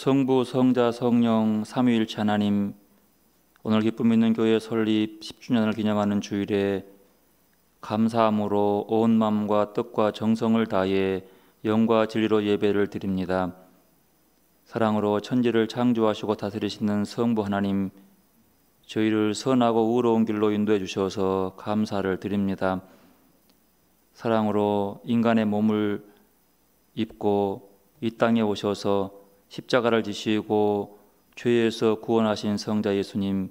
성부, 성자, 성령, 삼위일체 하나님, 오늘 기쁨 있는 교회 설립 10주년을 기념하는 주일에 감사함으로 온 마음과 뜻과 정성을 다해 영과 진리로 예배를 드립니다. 사랑으로 천지를 창조하시고 다스리시는 성부 하나님, 저희를 선하고 의로운 길로 인도해 주셔서 감사를 드립니다. 사랑으로 인간의 몸을 입고 이 땅에 오셔서 십자가를 지시고 죄에서 구원하신 성자 예수님,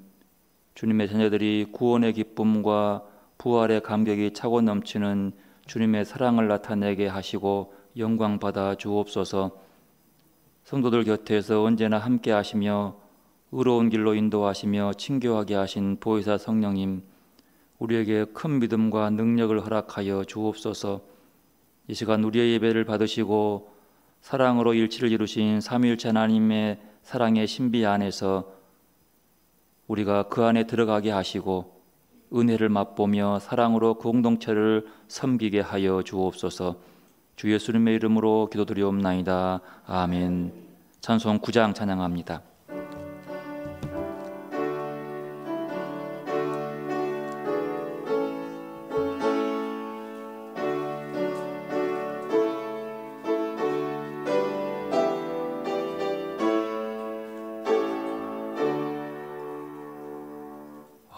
주님의 자녀들이 구원의 기쁨과 부활의 감격이 차고 넘치는 주님의 사랑을 나타내게 하시고 영광 받아 주옵소서. 성도들 곁에서 언제나 함께 하시며 의로운 길로 인도하시며 친교하게 하신 보혜사 성령님, 우리에게 큰 믿음과 능력을 허락하여 주옵소서. 이 시간 우리의 예배를 받으시고 사랑으로 일치를 이루신 삼위일체 하나님의 사랑의 신비 안에서 우리가 그 안에 들어가게 하시고 은혜를 맛보며 사랑으로 공동체를 섬기게 하여 주옵소서. 주 예수님의 이름으로 기도드리옵나이다. 아멘. 찬송 9장 찬양합니다.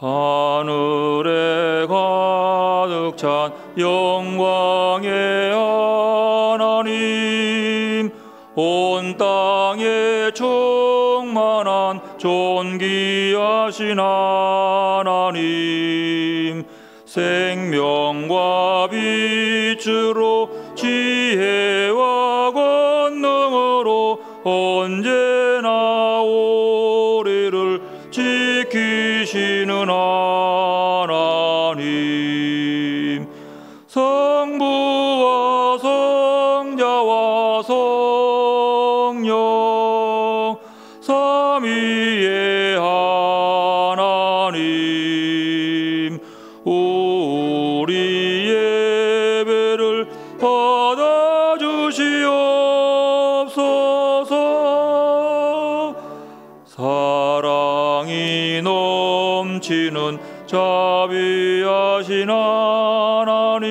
하늘에 가득 찬 영광의 하나님, 온 땅에 충만한 존귀하신 하나님, 생명과 빛으로 지혜와 권능으로 언제나 우리를 지키시는 하나님, 성부와 성자와 성령 삼위의 하나님, 우리 예배를 받아주시옵소서. 사랑이 넘치는 자비하신 하나님,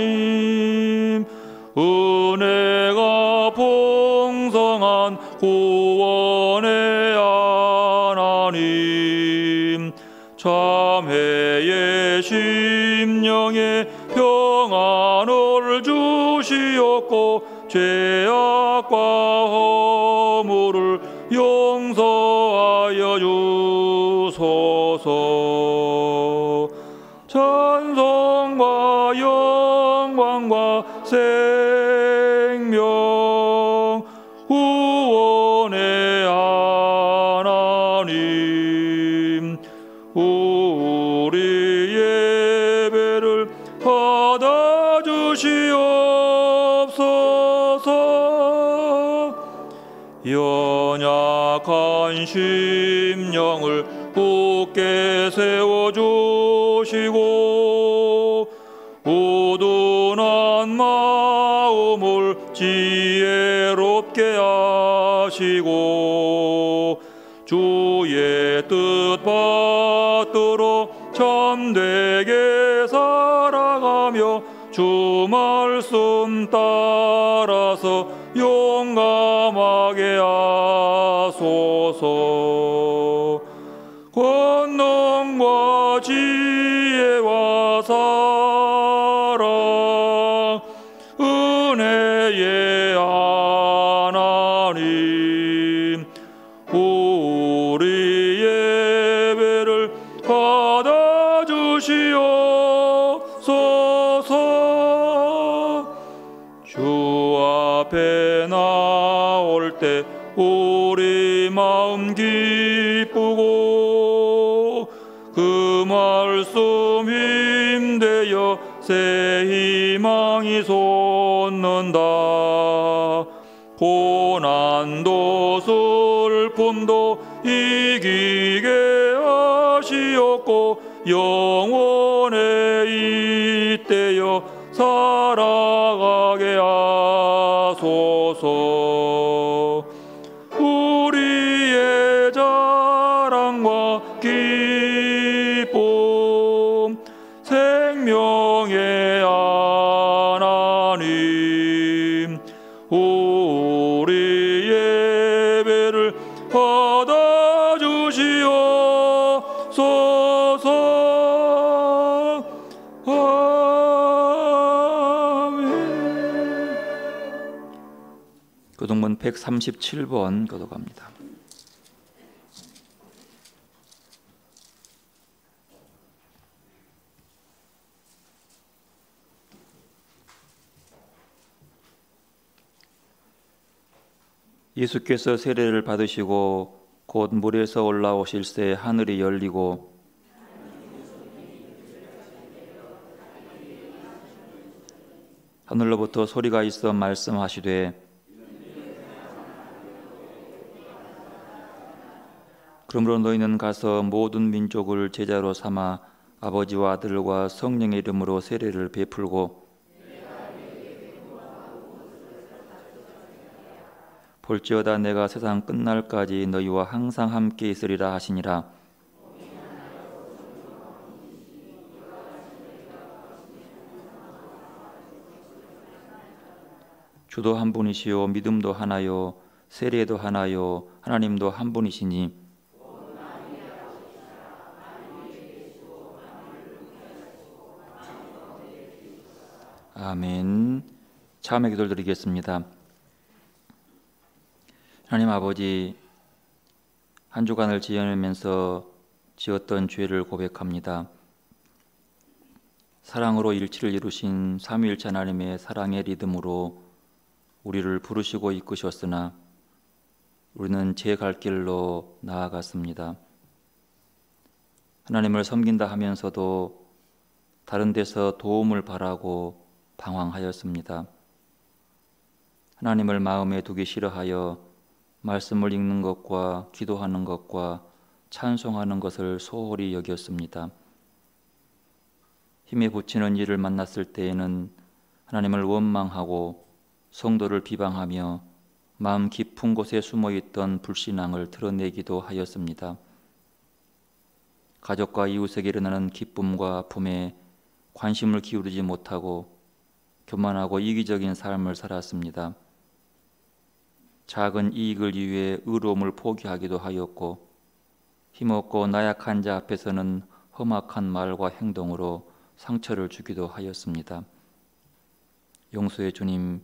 은혜가 풍성한 구원의 하나님, 참회의 심령에 평안을 주시옵고 죄악과 허물을 용서하여 주소서. 찬송과 영광과 생명 구원의 하나님, 우리 예배를 받아주시옵소서. 연약한 심령을 굳게 세워주시고 우둔한 마음을 지혜롭게 하시고 주의 뜻 받들어 참되게 살아가며 주 말씀 따라서 용감하게 하소서. 권능과 지혜와 사랑 은혜의 하나님, 우리 예배를 받아주시옵소서. 주 앞에 나올 때 우리 마음 기쁘고 그 말씀 힘되어 새 희망이 솟는다. 고난도 슬픔도 이기게 하시옵고 영원에 잇대어 살아가게 하소서. 우리 우리 예배를 받아주시옵소서. 아멘. 교동문 137번 교독합니다. 예수께서 세례를 받으시고 곧 물에서 올라오실새 하늘이 열리고 하늘로부터 소리가 있어 말씀하시되 그러므로 너희는 가서 모든 민족을 제자로 삼아 아버지와 아들과 성령의 이름으로 세례를 베풀고 볼지어다 내가 세상 끝날까지 너희와 항상 함께 있으리라 하시니라. 주도 한 분이시요 믿음도 하나요 세례도 하나요 하나님도 한 분이시니 아멘. 참회 기도를 드리겠습니다. 하나님 아버지, 한 주간을 지내면서 지었던 죄를 고백합니다. 사랑으로 일치를 이루신 삼위일체 하나님의 사랑의 리듬으로 우리를 부르시고 이끄셨으나 우리는 제 갈 길로 나아갔습니다. 하나님을 섬긴다 하면서도 다른 데서 도움을 바라고 방황하였습니다. 하나님을 마음에 두기 싫어하여 말씀을 읽는 것과 기도하는 것과 찬송하는 것을 소홀히 여겼습니다. 힘에 부치는 일을 만났을 때에는 하나님을 원망하고 성도를 비방하며 마음 깊은 곳에 숨어있던 불신앙을 드러내기도 하였습니다. 가족과 이웃에게 일어나는 기쁨과 아픔에 관심을 기울이지 못하고 교만하고 이기적인 삶을 살았습니다. 작은 이익을 위해 의로움을 포기하기도 하였고 힘없고 나약한 자 앞에서는 험악한 말과 행동으로 상처를 주기도 하였습니다. 용서해 주님,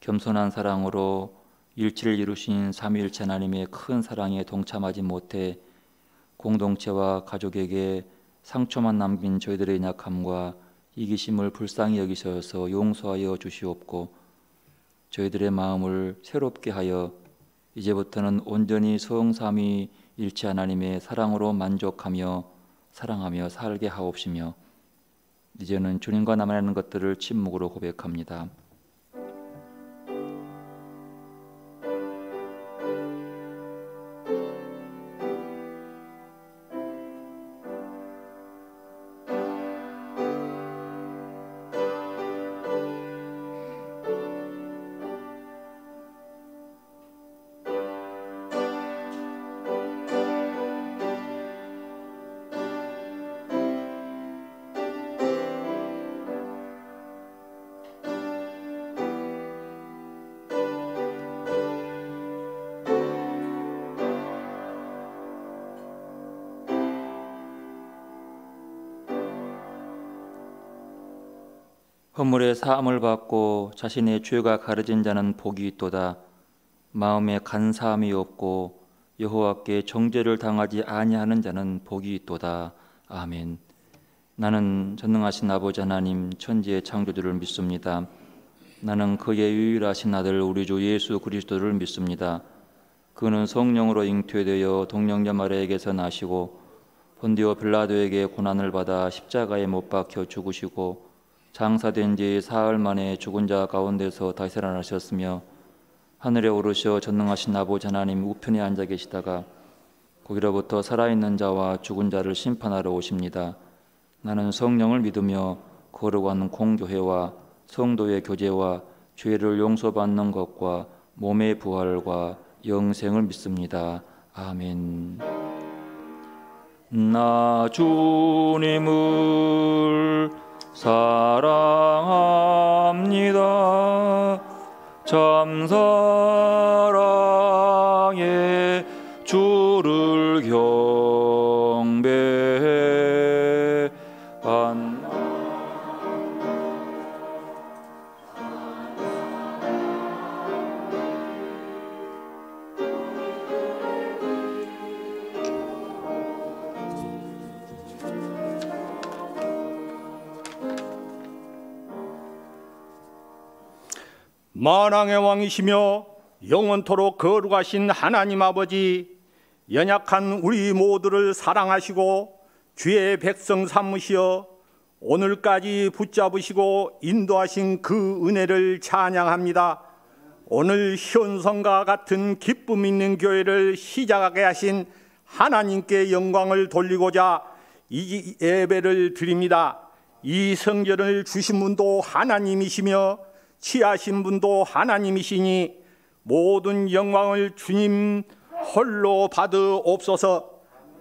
겸손한 사랑으로 일치를 이루신 삼위일체 하나님의 큰 사랑에 동참하지 못해 공동체와 가족에게 상처만 남긴 저희들의 약함과 이기심을 불쌍히 여기셔서 용서하여 주시옵고 저희들의 마음을 새롭게 하여 이제부터는 온전히 성삼위일체 하나님의 사랑으로 만족하며 사랑하며 살게 하옵시며 이제는 주님과 나만의 것들을 침묵으로 고백합니다. 허물의 사함을 받고 자신의 죄가 가려진 자는 복이 있도다. 마음에 간사함이 없고 여호와께 정죄를 당하지 아니하는 자는 복이 있도다. 아멘. 나는 전능하신 아버지 하나님 천지의 창조주를 믿습니다. 나는 그의 유일하신 아들 우리 주 예수 그리스도를 믿습니다. 그는 성령으로 잉태되어 동정녀 마리아에게서 나시고 본디오 빌라도에게 고난을 받아 십자가에 못 박혀 죽으시고 장사된 지 사흘 만에 죽은 자 가운데서 다시 살아나셨으며 하늘에 오르셔 전능하신 아버지 하나님 우편에 앉아 계시다가 거기로부터 살아있는 자와 죽은 자를 심판하러 오십니다. 나는 성령을 믿으며 거룩한 공교회와 성도의 교제와 죄를 용서받는 것과 몸의 부활과 영생을 믿습니다. 아멘. 나 주님을 사랑합니다. 참 사랑의 주를 경배해 만왕의 왕이시며 영원토록 거룩하신 하나님 아버지, 연약한 우리 모두를 사랑하시고 주의 백성 삼으시어 오늘까지 붙잡으시고 인도하신 그 은혜를 찬양합니다. 오늘 현성과 같은 기쁨 있는 교회를 시작하게 하신 하나님께 영광을 돌리고자 이 예배를 드립니다. 이 성전을 주신 분도 하나님이시며 취하신 분도 하나님이시니 모든 영광을 주님 홀로 받으옵소서.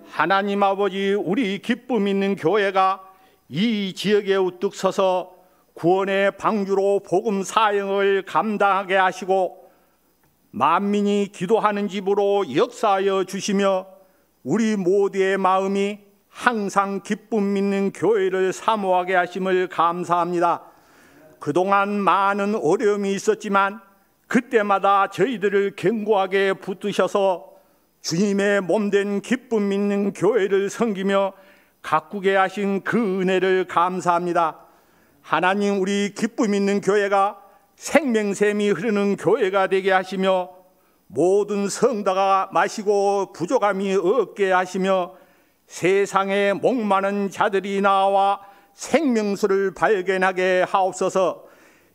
하나님 아버지, 우리 기쁨 있는 교회가 이 지역에 우뚝 서서 구원의 방주로 복음 사역을 감당하게 하시고 만민이 기도하는 집으로 역사하여 주시며 우리 모두의 마음이 항상 기쁨 있는 교회를 사모하게 하심을 감사합니다. 그동안 많은 어려움이 있었지만 그때마다 저희들을 견고하게 붙드셔서 주님의 몸된 기쁨 있는 교회를 섬기며 가꾸게 하신 그 은혜를 감사합니다. 하나님, 우리 기쁨 있는 교회가 생명샘이 흐르는 교회가 되게 하시며 모든 성도가 마시고 부족함이 없게 하시며 세상에 목마른 자들이 나와 생명수를 발견하게 하옵소서.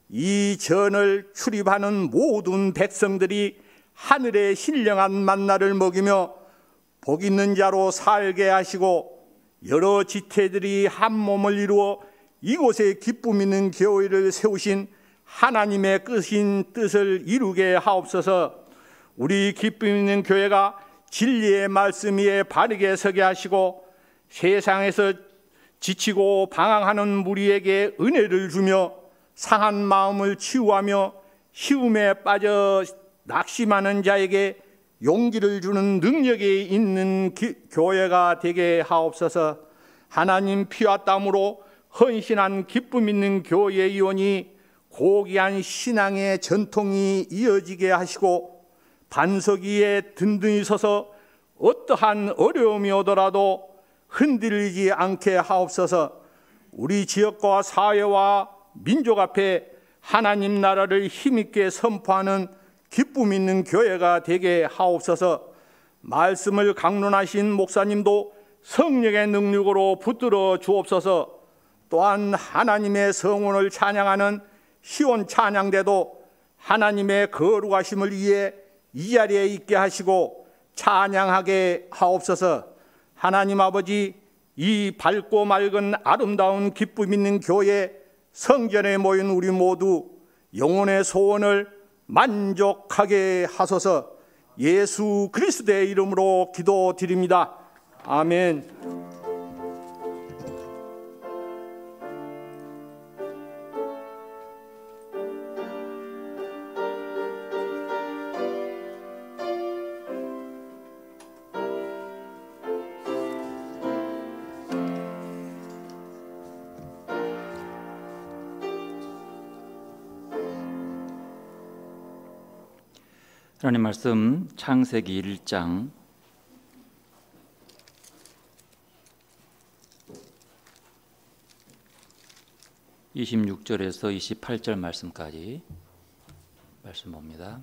이 전을 출입하는 모든 백성들이 하늘의 신령한 만나를 먹이며 복 있는 자로 살게 하시고 여러 지체들이 한 몸을 이루어 이곳에 기쁨 있는 교회를 세우신 하나님의 뜻을 이루게 하옵소서. 우리 기쁨 있는 교회가 진리의 말씀 위에 바르게 서게 하시고 세상에서 지치고 방황하는 무리에게 은혜를 주며 상한 마음을 치유하며 시움에 빠져 낙심하는 자에게 용기를 주는 능력이 있는 교회가 되게 하옵소서. 하나님, 피와 땀으로 헌신한 기쁨 있는 교회 이원이 고귀한 신앙의 전통이 이어지게 하시고 반석 위에 든든히 서서 어떠한 어려움이 오더라도 흔들리지 않게 하옵소서. 우리 지역과 사회와 민족 앞에 하나님 나라를 힘있게 선포하는 기쁨 있는 교회가 되게 하옵소서. 말씀을 강론하신 목사님도 성령의 능력으로 붙들어 주옵소서. 또한 하나님의 성원을 찬양하는 시온 찬양대도 하나님의 거룩하심을 위해 이 자리에 있게 하시고 찬양하게 하옵소서. 하나님 아버지, 이 밝고 맑은 아름다운 기쁨 있는 교회 성전에 모인 우리 모두 영혼의 소원을 만족하게 하소서. 예수 그리스도의 이름으로 기도드립니다. 아멘. 하나님 말씀 창세기 1장 26절에서 28절 말씀까지 말씀 봅니다.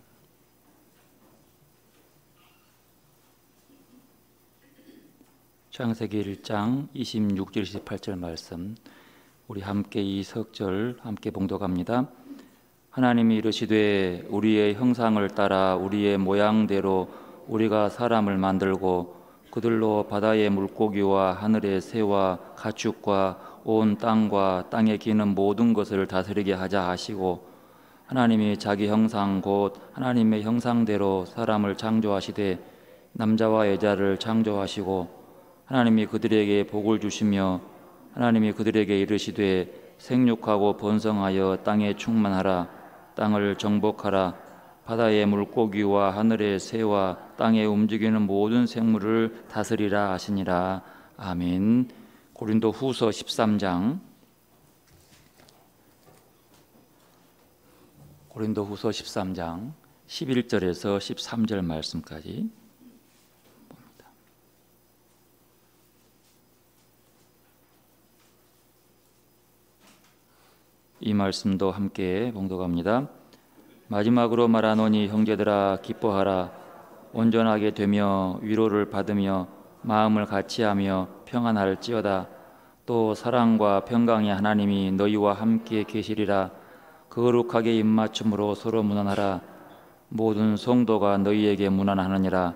창세기 1장 26절 28절 말씀, 우리 함께 이 석절 함께 봉독합니다. 하나님이 이르시되 우리의 형상을 따라 우리의 모양대로 우리가 사람을 만들고 그들로 바다의 물고기와 하늘의 새와 가축과 온 땅과 땅에 기는 모든 것을 다스리게 하자 하시고, 하나님이 자기 형상 곧 하나님의 형상대로 사람을 창조하시되 남자와 여자를 창조하시고, 하나님이 그들에게 복을 주시며 하나님이 그들에게 이르시되 생육하고 번성하여 땅에 충만하라. 땅을 정복하라. 바다의 물고기와 하늘의 새와 땅에 움직이는 모든 생물을 다스리라 하시니라. 아멘. 고린도 후서 13장 고린도 후서 13장 11절에서 13절 말씀까지 봅니다. 이 말씀도 함께 봉독합니다. 마지막으로 말하노니 형제들아 기뻐하라. 온전하게 되며 위로를 받으며 마음을 같이하며 평안할지어다. 또 사랑과 평강의 하나님이 너희와 함께 계시리라. 거룩하게 입맞춤으로 서로 문안하라. 모든 성도가 너희에게 문안하느니라.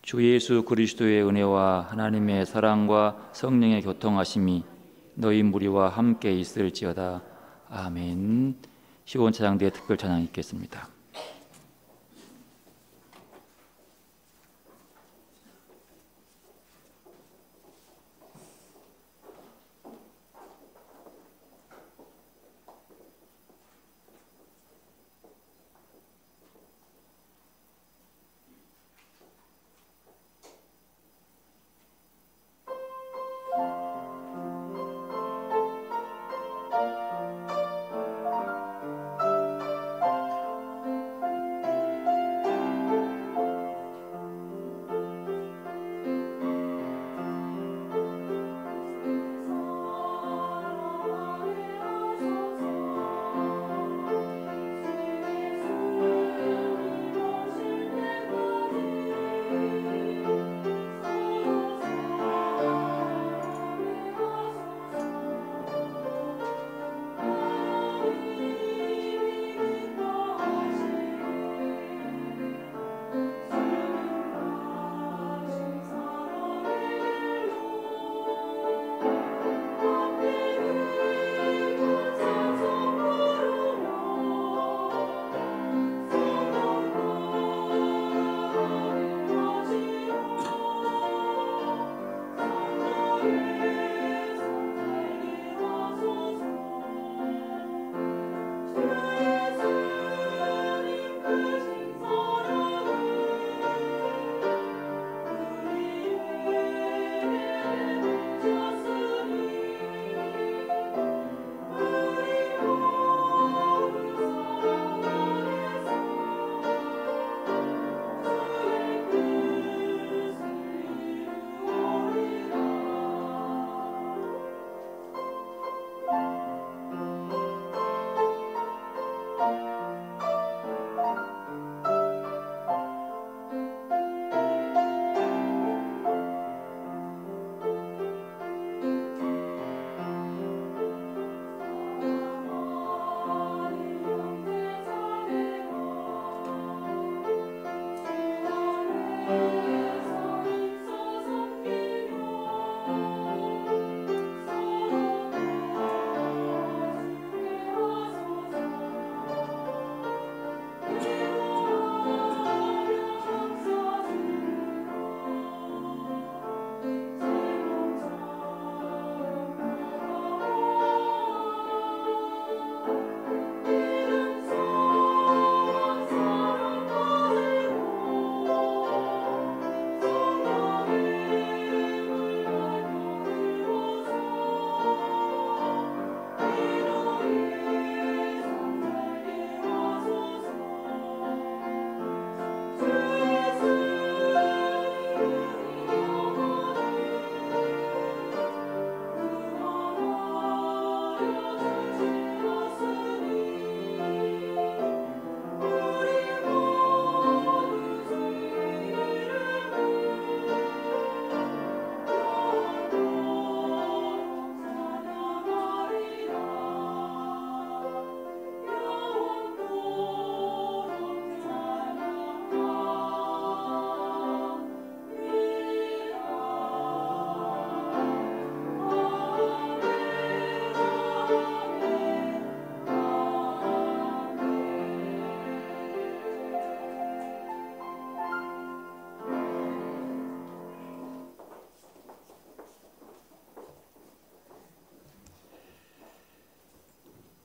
주 예수 그리스도의 은혜와 하나님의 사랑과 성령의 교통하심이 너희 무리와 함께 있을지어다. 아멘. 시온찬양대의 특별 찬양 있겠습니다.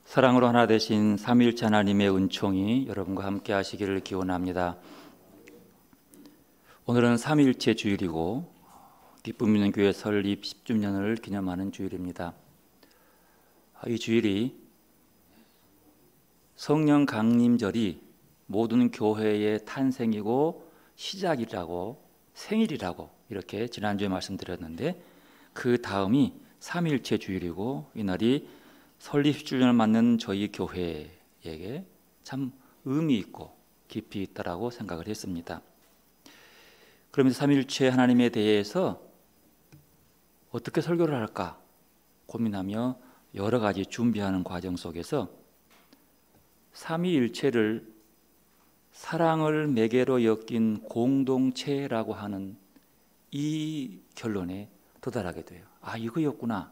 사랑으로 하나 되신 삼위일체 하나님의 은총이 여러분과 함께 하시기를 기원합니다. 오늘은 삼위일체 주일이고 기쁨 있는 교회 설립 10주년을 기념하는 주일입니다. 이 주일이 성령 강림절이 모든 교회의 탄생이고 시작이라고, 생일이라고 이렇게 지난주에 말씀드렸는데, 그 다음이 삼위일체 주일이고 이날이 설립 10주년을 맞는 저희 교회에게 참 의미 있고 깊이 있다라고 생각을 했습니다. 그러면서 삼위일체 하나님에 대해서 어떻게 설교를 할까 고민하며 여러 가지 준비하는 과정 속에서 삼위일체를 사랑을 매개로 엮인 공동체라고 하는 이 결론에 도달하게 돼요. 아, 이거였구나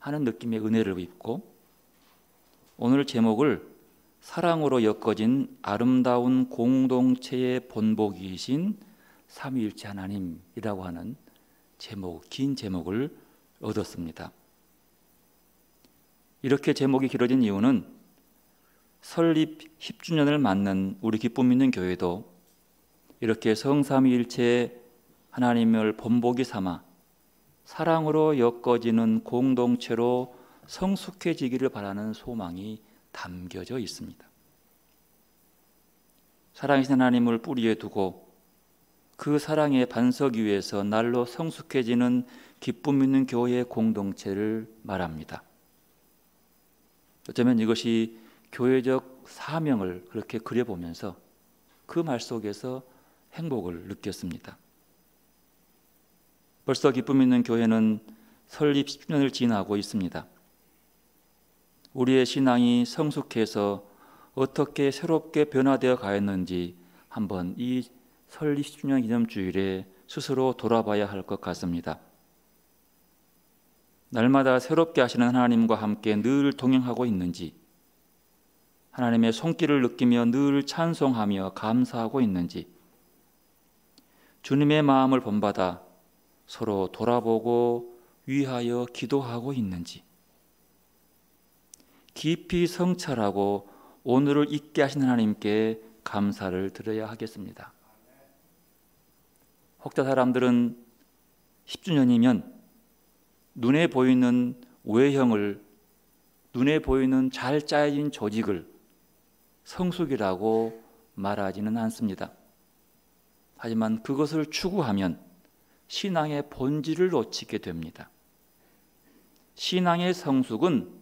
하는 느낌의 은혜를 입고, 오늘 제목을 사랑으로 엮어진 아름다운 공동체의 본보기이신 삼위일체 하나님이라고 하는 제목, 긴 제목을 얻었습니다. 이렇게 제목이 길어진 이유는 설립 10주년을 맞는 우리 기쁨 있는 교회도 이렇게 성삼위일체 하나님을 본보기 삼아 사랑으로 엮어지는 공동체로 성숙해지기를 바라는 소망이 담겨져 있습니다. 사랑이신 하나님을 뿌리에 두고 그 사랑의 반석 위에서 날로 성숙해지는 기쁨 있는 교회의 공동체를 말합니다. 어쩌면 이것이 교회적 사명을 그렇게 그려보면서 그 말 속에서 행복을 느꼈습니다. 벌써 기쁨 있는 교회는 설립 10주년을 지나고 있습니다. 우리의 신앙이 성숙해서 어떻게 새롭게 변화되어 가였는지 한번 이 설립 10주년 기념주일에 스스로 돌아봐야 할 것 같습니다. 날마다 새롭게 하시는 하나님과 함께 늘 동행하고 있는지, 하나님의 손길을 느끼며 늘 찬송하며 감사하고 있는지, 주님의 마음을 본받아 서로 돌아보고 위하여 기도하고 있는지, 깊이 성찰하고 오늘을 있게 하신 하나님께 감사를 드려야 하겠습니다. 혹자 사람들은 10주년이면 눈에 보이는 외형을, 눈에 보이는 잘 짜여진 조직을 성숙이라고 말하지는 않습니다. 하지만 그것을 추구하면 신앙의 본질을 놓치게 됩니다. 신앙의 성숙은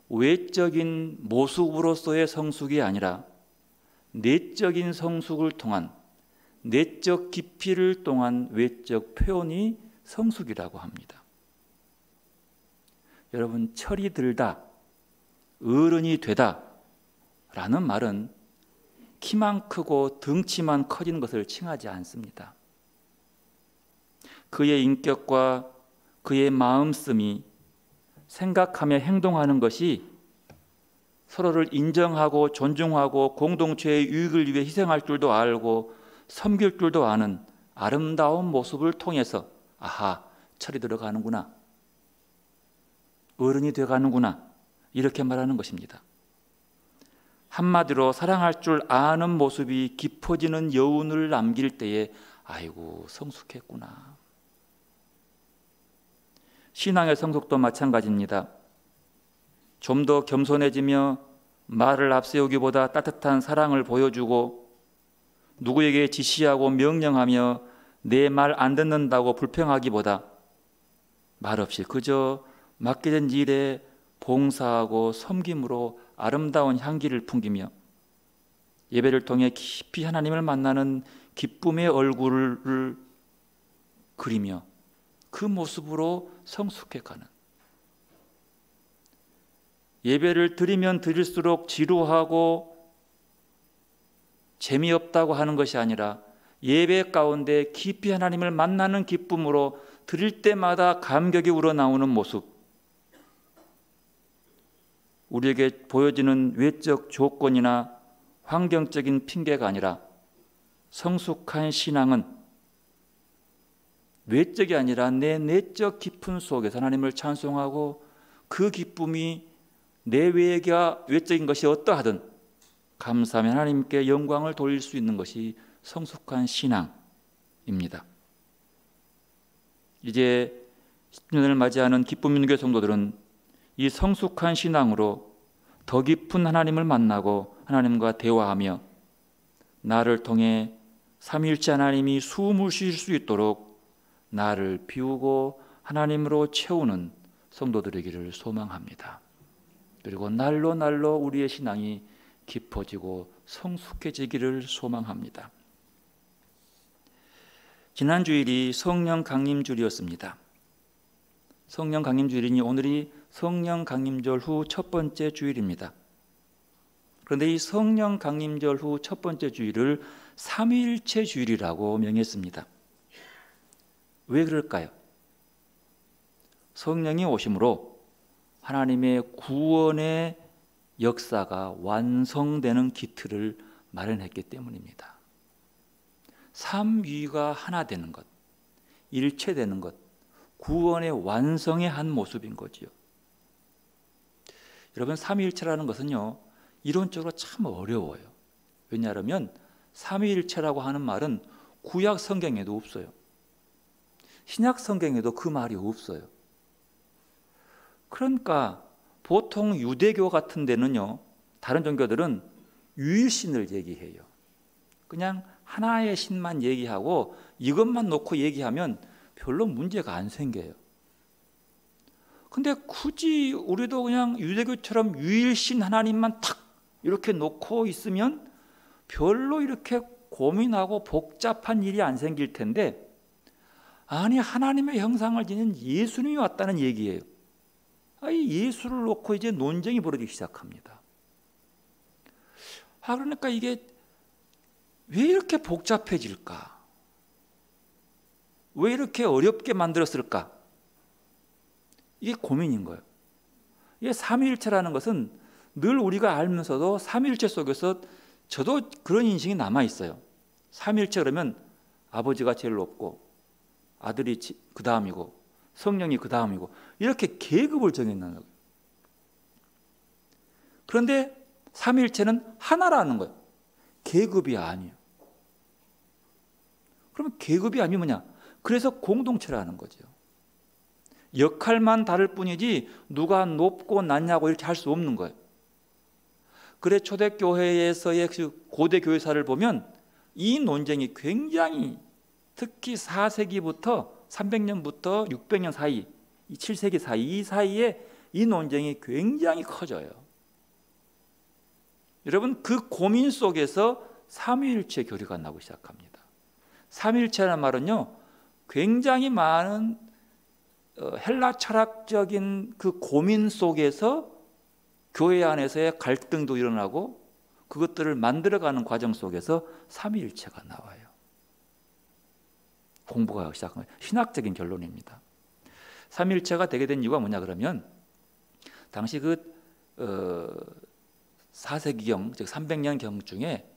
외적인 모습으로서의 성숙이 아니라 내적인 성숙을 통한, 내적 깊이를 통한 외적 표현이 성숙이라고 합니다. 여러분, 철이 들다, 어른이 되다 라는 말은 키만 크고 덩치만 커지는 것을 칭하지 않습니다. 그의 인격과 그의 마음씀이, 생각하며 행동하는 것이 서로를 인정하고 존중하고 공동체의 유익을 위해 희생할 줄도 알고 섬길 줄도 아는 아름다운 모습을 통해서 아하, 철이 들어가는구나, 어른이 되어가는구나, 이렇게 말하는 것입니다. 한마디로 사랑할 줄 아는 모습이 깊어지는 여운을 남길 때에 아이고, 성숙했구나. 신앙의 성숙도 마찬가지입니다. 좀 더 겸손해지며 말을 앞세우기보다 따뜻한 사랑을 보여주고, 누구에게 지시하고 명령하며 내 말 안 듣는다고 불평하기보다 말없이 그저 맡겨진 일에 봉사하고 섬김으로 아름다운 향기를 풍기며 예배를 통해 깊이 하나님을 만나는 기쁨의 얼굴을 그리며 그 모습으로 성숙해가는, 예배를 드리면 드릴수록 지루하고 재미없다고 하는 것이 아니라 예배 가운데 깊이 하나님을 만나는 기쁨으로 드릴 때마다 감격이 우러나오는 모습, 우리에게 보여지는 외적 조건이나 환경적인 핑계가 아니라 성숙한 신앙은 외적이 아니라 내 내적 깊은 속에서 하나님을 찬송하고 그 기쁨이 내 외적인 것이 어떠하든 감사하며 하나님께 영광을 돌릴 수 있는 것이 성숙한 신앙입니다. 이제 10년을 맞이하는 기쁨 있는 교회 성도들은 이 성숙한 신앙으로 더 깊은 하나님을 만나고 하나님과 대화하며 나를 통해 삼위일체 하나님이 숨을 쉴 수 있도록 나를 비우고 하나님으로 채우는 성도들이기를 소망합니다. 그리고 날로 날로 우리의 신앙이 깊어지고 성숙해지기를 소망합니다. 지난 주일이 성령 강림주일이었습니다. 성령 강림주일이니 오늘이 성령 강림절 후 첫 번째 주일입니다. 그런데 이 성령 강림절 후 첫 번째 주일을 삼위일체 주일이라고 명했습니다. 왜 그럴까요? 성령이 오심으로 하나님의 구원의 역사가 완성되는 기틀을 마련했기 때문입니다. 삼위가 하나 되는 것, 일체되는 것, 구원의 완성의 한 모습인 거지요. 여러분, 삼위일체라는 것은요, 이론적으로 참 어려워요. 왜냐하면 삼위일체라고 하는 말은 구약 성경에도 없어요. 신약 성경에도 그 말이 없어요. 그러니까 보통 유대교 같은 데는요, 다른 종교들은 유일신을 얘기해요. 그냥 하나의 신만 얘기하고 이것만 놓고 얘기하면 별로 문제가 안 생겨요. 근데 굳이 우리도 그냥 유대교처럼 유일신 하나님만 탁 이렇게 놓고 있으면 별로 이렇게 고민하고 복잡한 일이 안 생길 텐데, 아니 하나님의 형상을 지닌 예수님이 왔다는 얘기예요. 이 예수를 놓고 이제 논쟁이 벌어지기 시작합니다. 그러니까 이게 왜 이렇게 복잡해질까? 왜 이렇게 어렵게 만들었을까? 이게 고민인 거예요. 이게 삼위일체라는 것은 늘 우리가 알면서도 삼위일체 속에서 저도 그런 인식이 남아 있어요. 삼위일체 그러면 아버지가 제일 높고 아들이 그 다음이고 성령이 그 다음이고 이렇게 계급을 정해놓는 거예요. 그런데 삼위일체는 하나라는 거예요. 계급이 아니에요. 그러면 계급이 아니면 뭐냐? 그래서 공동체라는 거죠. 역할만 다를 뿐이지 누가 높고 낮냐고 이렇게 할 수 없는 거예요. 그래 초대교회에서의 그 고대 교회사를 보면 이 논쟁이 굉장히, 특히 4세기부터 300년부터 600년 사이, 7세기 사이, 이 사이에 이 논쟁이 굉장히 커져요. 여러분, 그 고민 속에서 삼위일체 교리가 나오기 시작합니다. 삼위일체라는 말은요, 굉장히 많은 헬라 철학적인 그 고민 속에서 교회 안에서의 갈등도 일어나고 그것들을 만들어가는 과정 속에서 삼위일체가 나와요. 공부가 시작한 거예요. 신학적인 결론입니다. 삼위일체가 되게 된 이유가 뭐냐 그러면, 당시 그 4세기경, 즉 300년경 중에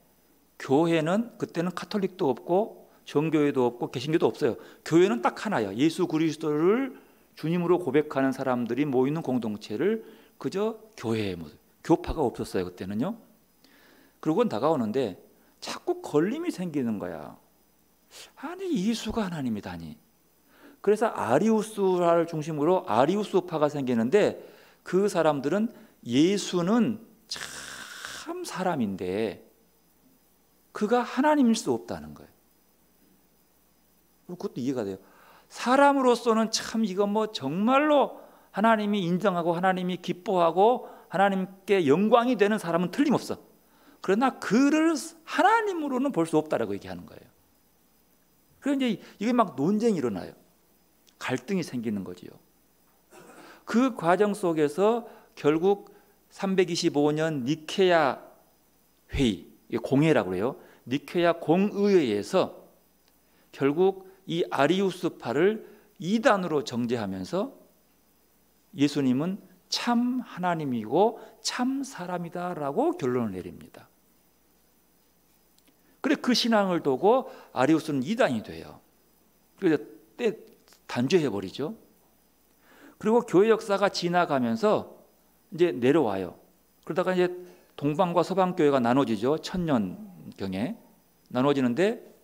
교회는 그때는 카톨릭도 없고 정교회도 없고 개신교도 없어요. 교회는 딱 하나예요. 예수 그리스도를 주님으로 고백하는 사람들이 모이는 공동체를 그저 교회의 모습, 교파가 없었어요 그때는요. 그러고 다가오는데 자꾸 걸림이 생기는 거야. 아니 예수가 하나님이다니. 그래서 아리우스를 중심으로 아리우스파가 생기는데, 그 사람들은 예수는 참 사람인데 그가 하나님일 수 없다는 거예요. 그것도 이해가 돼요. 사람으로서는 참 이거 뭐 정말로 하나님이 인정하고 하나님이 기뻐하고 하나님께 영광이 되는 사람은 틀림없어. 그러나 그를 하나님으로는 볼 수 없다라고 얘기하는 거예요. 그래서 이제 이게 막 논쟁이 일어나요. 갈등이 생기는 거지요. 그 과정 속에서 결국 325년 니케야 회의, 공회라고 그래요. 니케야 공의회에서 결국 이 아리우스파를 이단으로 정죄하면서 예수님은 참 하나님이고 참 사람이다라고 결론을 내립니다. 그래 그 신앙을 두고 아리우스는 이단이 돼요. 그래서 단죄해버리죠. 그리고 교회 역사가 지나가면서 이제 내려와요. 그러다가 이제 동방과 서방 교회가 나눠지죠. 1000년경에 나눠지는데,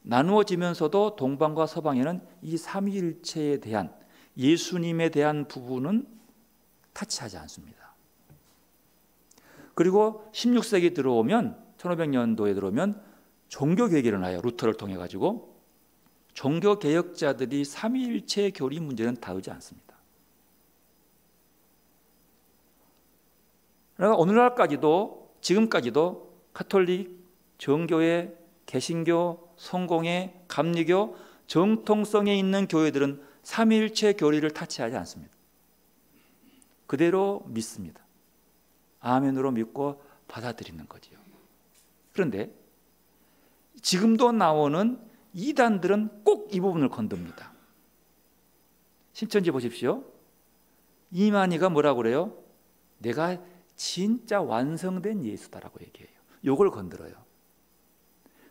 나누어지면서도 동방과 서방에는 이 삼위일체에 대한, 예수님에 대한 부분은 타치하지 않습니다. 그리고 16세기 들어오면, 1500년도에 들어오면 종교개혁이 일어나요. 루터를 통해 가지고. 종교개혁자들이 삼위일체 교리 문제는 다루지 않습니다. 그러니까 오늘날까지도, 지금까지도 가톨릭, 정교회, 개신교, 성공회, 감리교, 정통성에 있는 교회들은 삼위일체 교리를 타치하지 않습니다. 그대로 믿습니다. 아멘으로 믿고 받아들이는 거지요. 그런데 지금도 나오는 이단들은 꼭 이 부분을 건듭니다. 신천지 보십시오. 이만희가 뭐라고 그래요? 내가 진짜 완성된 예수다라고 얘기해요. 요걸 건드려요.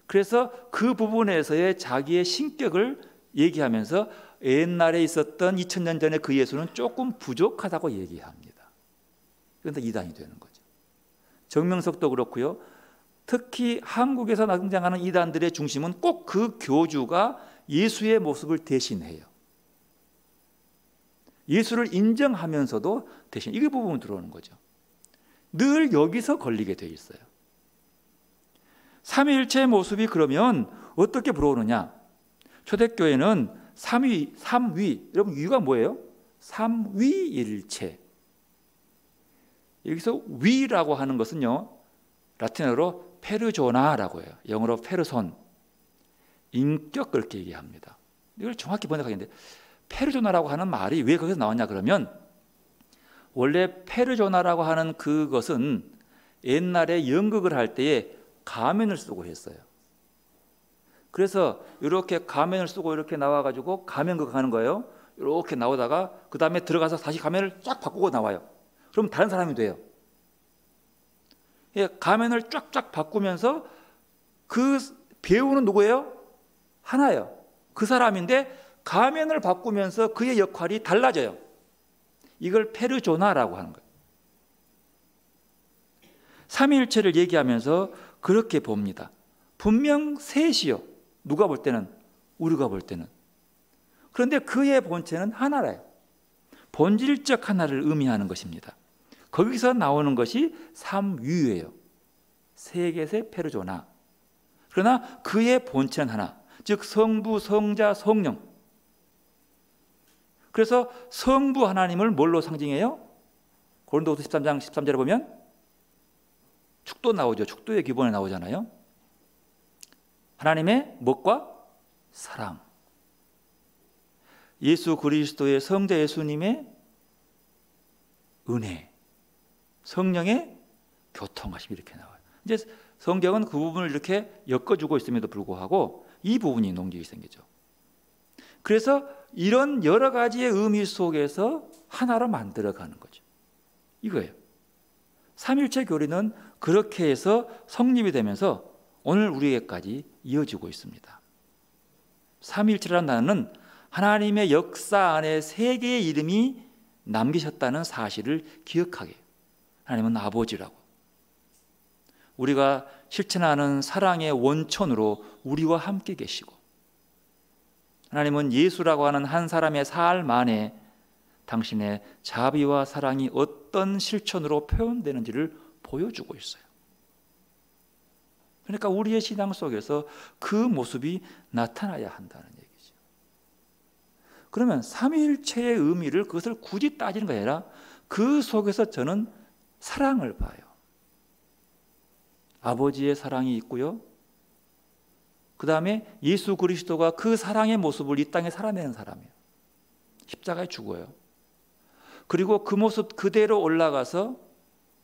그래서 그 부분에서의 자기의 신격을 얘기하면서 옛날에 있었던 2000년 전에 그 예수는 조금 부족하다고 얘기합니다. 그런데 이단이 되는 거죠. 정명석도 그렇고요. 특히 한국에서 등장하는 이단들의 중심은 꼭 그 교주가 예수의 모습을 대신해요. 예수를 인정하면서도 대신, 이 부분은 들어오는 거죠. 늘 여기서 걸리게 돼 있어요. 삼위일체의 모습이 그러면 어떻게 불어오느냐? 초대교회는 삼위, 여러분 위가 뭐예요? 삼위일체. 여기서 위라고 하는 것은요, 라틴어로 페르조나라고 해요. 영어로 페르손, 인격, 그렇게 얘기합니다. 이걸 정확히 번역하겠는데, 페르조나라고 하는 말이 왜 거기서 나왔냐 그러면, 원래 페르조나라고 하는 그것은 옛날에 연극을 할 때에 가면을 쓰고 했어요. 그래서 이렇게 가면을 쓰고 이렇게 나와가지고 가면극 하는 거예요. 이렇게 나오다가 그 다음에 들어가서 다시 가면을 쫙 바꾸고 나와요. 그럼 다른 사람이 돼요. 가면을 쫙쫙 바꾸면서 그 배우는 누구예요? 하나예요. 그 사람인데 가면을 바꾸면서 그의 역할이 달라져요. 이걸 페르조나라고 하는 거예요. 삼위일체를 얘기하면서 그렇게 봅니다. 분명 셋이요. 누가 볼 때는, 우리가 볼 때는. 그런데 그의 본체는 하나래요. 본질적 하나를 의미하는 것입니다. 거기서 나오는 것이 삼위예요. 세계세 페르조나. 그러나 그의 본체는 하나, 즉 성부, 성자, 성령. 그래서 성부 하나님을 뭘로 상징해요? 고린도후서 13장 13절에 보면 축도 나오죠. 축도의 기본에 나오잖아요. 하나님의 무엇과? 사랑. 예수 그리스도의 성자 예수님의 은혜, 성령의 교통하심, 이렇게 나와요. 이제 성경은 그 부분을 이렇게 엮어주고 있음에도 불구하고 이 부분이 농직이 생기죠. 그래서 이런 여러 가지의 의미 속에서 하나로 만들어가는 거죠. 이거예요. 삼일체 교리는 그렇게 해서 성립이 되면서 오늘 우리에게까지 이어지고 있습니다. 삼일체라는 단어는 하나님의 역사 안에 세 개의 이름이 남기셨다는 사실을 기억하게 해요. 하나님은 아버지라고. 우리가 실천하는 사랑의 원천으로 우리와 함께 계시고, 하나님은 예수라고 하는 한 사람의 삶 안에 당신의 자비와 사랑이 어떤 실천으로 표현되는지를 보여주고 있어요. 그러니까 우리의 신앙 속에서 그 모습이 나타나야 한다는 얘기죠. 그러면 삼위일체의 의미를, 그것을 굳이 따지는 게 아니라 그 속에서 저는 사랑을 봐요. 아버지의 사랑이 있고요, 그 다음에 예수 그리스도가 그 사랑의 모습을 이 땅에 살아내는 사람이에요. 십자가에 죽어요. 그리고 그 모습 그대로 올라가서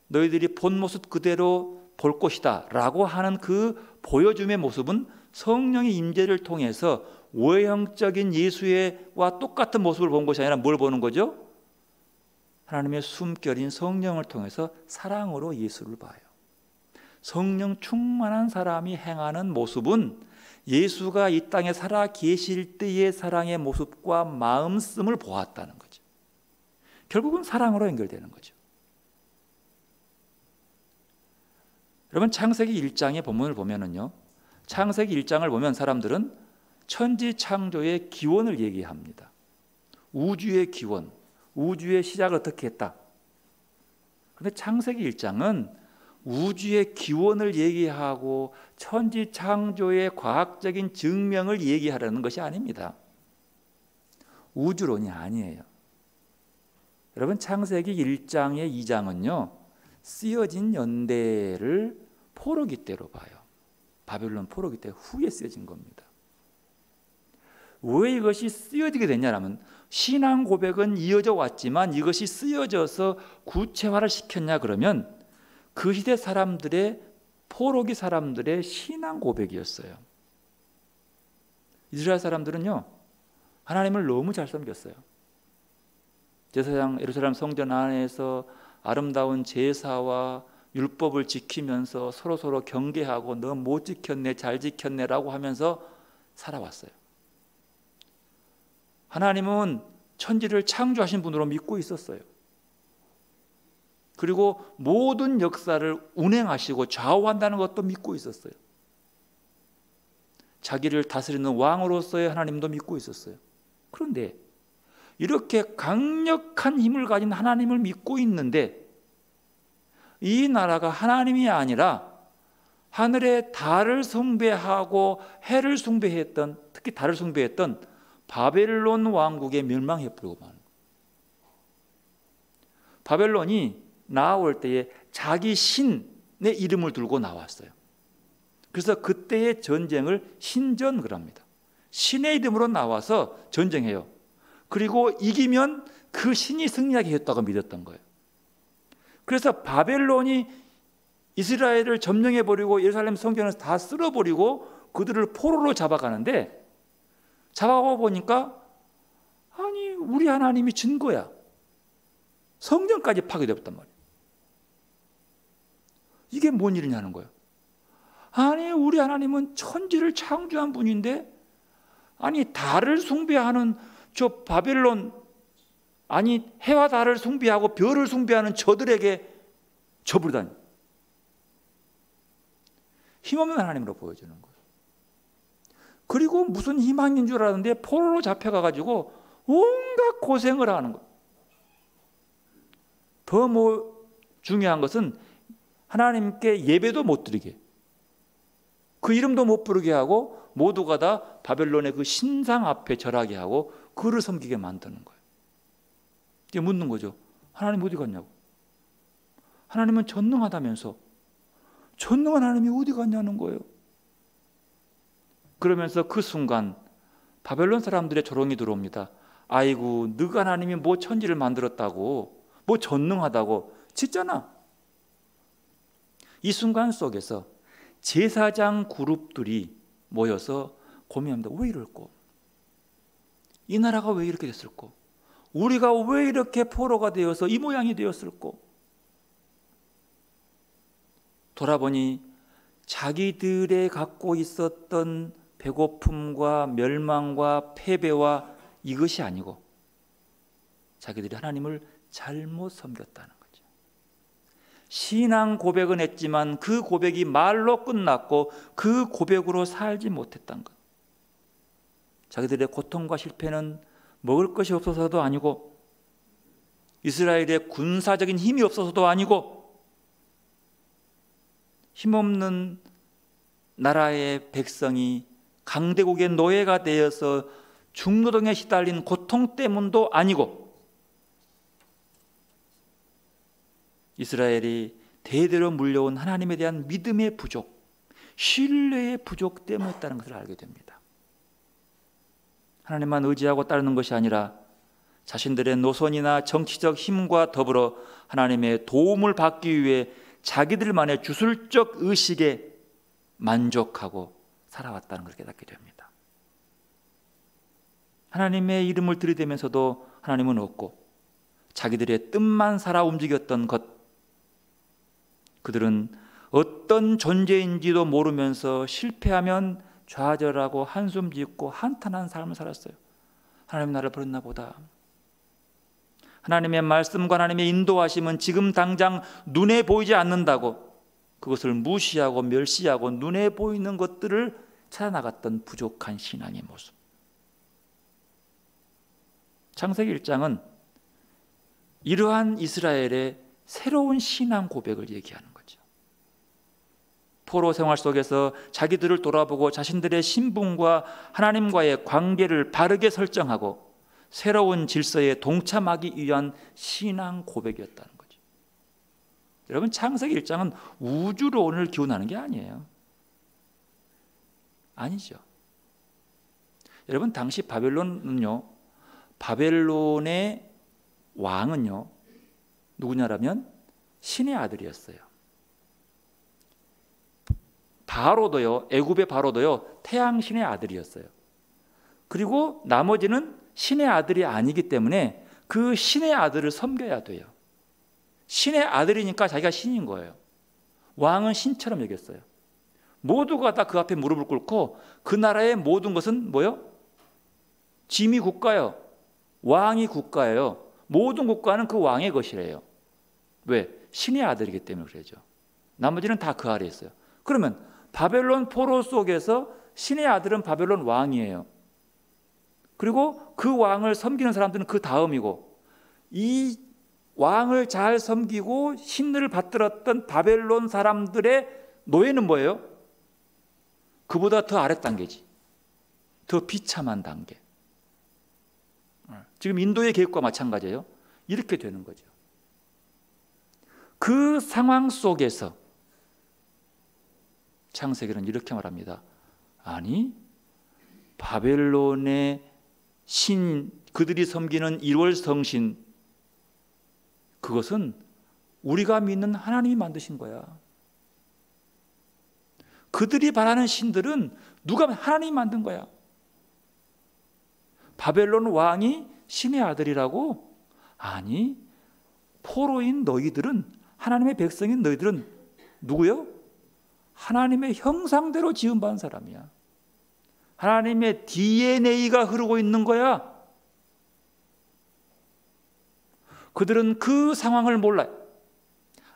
너희들이 본 모습 그대로 볼 것이다 라고 하는 그 보여줌의 모습은 성령의 임재를 통해서 외형적인 예수와 똑같은 모습을 본 것이 아니라 뭘 보는 거죠? 하나님의 숨결인 성령을 통해서 사랑으로 예수를 봐요. 성령 충만한 사람이 행하는 모습은 예수가 이 땅에 살아 계실 때의 사랑의 모습과 마음씀을 보았다는 거죠. 결국은 사랑으로 연결되는 거죠. 여러분 창세기 1장의 본문을 보면은요, 창세기 1장을 보면 사람들은 천지 창조의 기원을 얘기합니다. 우주의 기원, 우주의 시작을 어떻게 했다. 그런데 창세기 1장은 우주의 기원을 얘기하고 천지 창조의 과학적인 증명을 얘기하려는 것이 아닙니다. 우주론이 아니에요. 여러분 창세기 1장의 2장은요, 쓰여진 연대를 포로기 때로 봐요. 바벨론 포로기 때 후에 쓰여진 겁니다. 왜 이것이 쓰여지게 됐냐면 신앙 고백은 이어져 왔지만 이것이 쓰여져서 구체화를 시켰냐 그러면 그 시대 사람들의 포로기 사람들의 신앙 고백이었어요. 이스라엘 사람들은요, 하나님을 너무 잘 섬겼어요. 제사장 예루살렘 성전 안에서 아름다운 제사와 율법을 지키면서 서로 경계하고 너 못 지켰네 잘 지켰네라고 하면서 살아왔어요. 하나님은 천지를 창조하신 분으로 믿고 있었어요. 그리고 모든 역사를 운행하시고 좌우한다는 것도 믿고 있었어요. 자기를 다스리는 왕으로서의 하나님도 믿고 있었어요. 그런데 이렇게 강력한 힘을 가진 하나님을 믿고 있는데 이 나라가 하나님이 아니라 하늘의 달을 숭배하고 해를 숭배했던, 특히 달을 숭배했던 바벨론 왕국에 멸망해버리고 만. 바벨론이 나올 때에 자기 신의 이름을 들고 나왔어요. 그래서 그때의 전쟁을 신전을 합니다. 신의 이름으로 나와서 전쟁해요. 그리고 이기면 그 신이 승리하게 했다고 믿었던 거예요. 그래서 바벨론이 이스라엘을 점령해버리고 예루살렘 성전을 다 쓸어버리고 그들을 포로로 잡아가는데, 잡아가 보니까 아니 우리 하나님이 진 거야. 성전까지 파괴되었단 말이에요. 이게 뭔 일이냐는 거예요. 아니 우리 하나님은 천지를 창조한 분인데 아니 달을 숭배하는 저 바벨론, 아니 해와 달을 숭배하고 별을 숭배하는 저들에게 저버리다니. 힘없는 하나님으로 보여주는 거예요. 그리고 무슨 희망인 줄 알았는데 포로로 잡혀가가지고 온갖 고생을 하는 거예요. 더 중요한 것은 하나님께 예배도 못 드리게, 그 이름도 못 부르게 하고 모두가 다 바벨론의 그 신상 앞에 절하게 하고 그를 섬기게 만드는 거예요. 이제 묻는 거죠. 하나님 어디 갔냐고. 하나님은 전능하다면서 전능한 하나님이 어디 갔냐는 거예요. 그러면서 그 순간 바벨론 사람들의 조롱이 들어옵니다. 아이고 너가 하나님이 뭐 천지를 만들었다고, 뭐 전능하다고 짓잖아. 이 순간 속에서 제사장 그룹들이 모여서 고민합니다. 왜 이럴꼬? 이 나라가 왜 이렇게 됐을꼬? 우리가 왜 이렇게 포로가 되어서 이 모양이 되었을꼬? 돌아보니 자기들의 갖고 있었던 배고픔과 멸망과 패배와 이것이 아니고 자기들이 하나님을 잘못 섬겼다는 거죠. 신앙 고백은 했지만 그 고백이 말로 끝났고 그 고백으로 살지 못했던 것. 자기들의 고통과 실패는 먹을 것이 없어서도 아니고 이스라엘의 군사적인 힘이 없어서도 아니고 힘없는 나라의 백성이 강대국의 노예가 되어서 중노동에 시달린 고통 때문도 아니고 이스라엘이 대대로 물려온 하나님에 대한 믿음의 부족, 신뢰의 부족 때문이었다는 것을 알게 됩니다. 하나님만 의지하고 따르는 것이 아니라 자신들의 노선이나 정치적 힘과 더불어 하나님의 도움을 받기 위해 자기들만의 주술적 의식에 만족하고 살아왔다는 것을 깨닫게 됩니다. 하나님의 이름을 들이대면서도 하나님은 없고 자기들의 뜻만 살아 움직였던 것, 그들은 어떤 존재인지도 모르면서 실패하면 좌절하고 한숨 짓고 한탄한 삶을 살았어요. 하나님 나를 버렸나 보다. 하나님의 말씀과 하나님의 인도하심은 지금 당장 눈에 보이지 않는다고 그것을 무시하고 멸시하고 눈에 보이는 것들을 찾아나갔던 부족한 신앙의 모습. 창세기 1장은 이러한 이스라엘의 새로운 신앙 고백을 얘기하는 거죠. 포로 생활 속에서 자기들을 돌아보고 자신들의 신분과 하나님과의 관계를 바르게 설정하고 새로운 질서에 동참하기 위한 신앙 고백이었다는 거죠. 여러분, 창세기 1장은 우주로 오늘 기원하는 게 아니에요. 아니죠. 여러분, 당시 바벨론의 왕은요, 누구냐라면 신의 아들이었어요. 바로도요, 애굽의 바로도요, 태양신의 아들이었어요. 그리고 나머지는 신의 아들이 아니기 때문에 그 신의 아들을 섬겨야 돼요. 신의 아들이니까 자기가 신인 거예요. 왕은 신처럼 여겼어요. 모두가 다 그 앞에 무릎을 꿇고 그 나라의 모든 것은 뭐요? 짐이 국가요. 왕이 국가예요. 모든 국가는 그 왕의 것이래요. 왜? 신의 아들이기 때문에 그러죠. 나머지는 다 그 아래에 있어요. 그러면 바벨론 포로 속에서 신의 아들은 바벨론 왕이에요. 그리고 그 왕을 섬기는 사람들은 그 다음이고, 이 왕을 잘 섬기고 신을 받들었던 바벨론 사람들의 노예는 뭐예요? 그보다 더 아랫 단계지. 더 비참한 단계. 지금 인도의 계획과 마찬가지예요. 이렇게 되는 거죠. 그 상황 속에서 창세기는 이렇게 말합니다. 아니, 바벨론의 신, 그들이 섬기는 1월 성신, 그것은 우리가 믿는 하나님이 만드신 거야. 그들이 바라는 신들은 누가 하나님이 만든 거야. 바벨론 왕이 신의 아들이라고? 아니, 포로인 너희들은, 하나님의 백성인 너희들은 누구요? 하나님의 형상대로 지음받은 사람이야. 하나님의 DNA가 흐르고 있는 거야. 그들은 그 상황을 몰라요.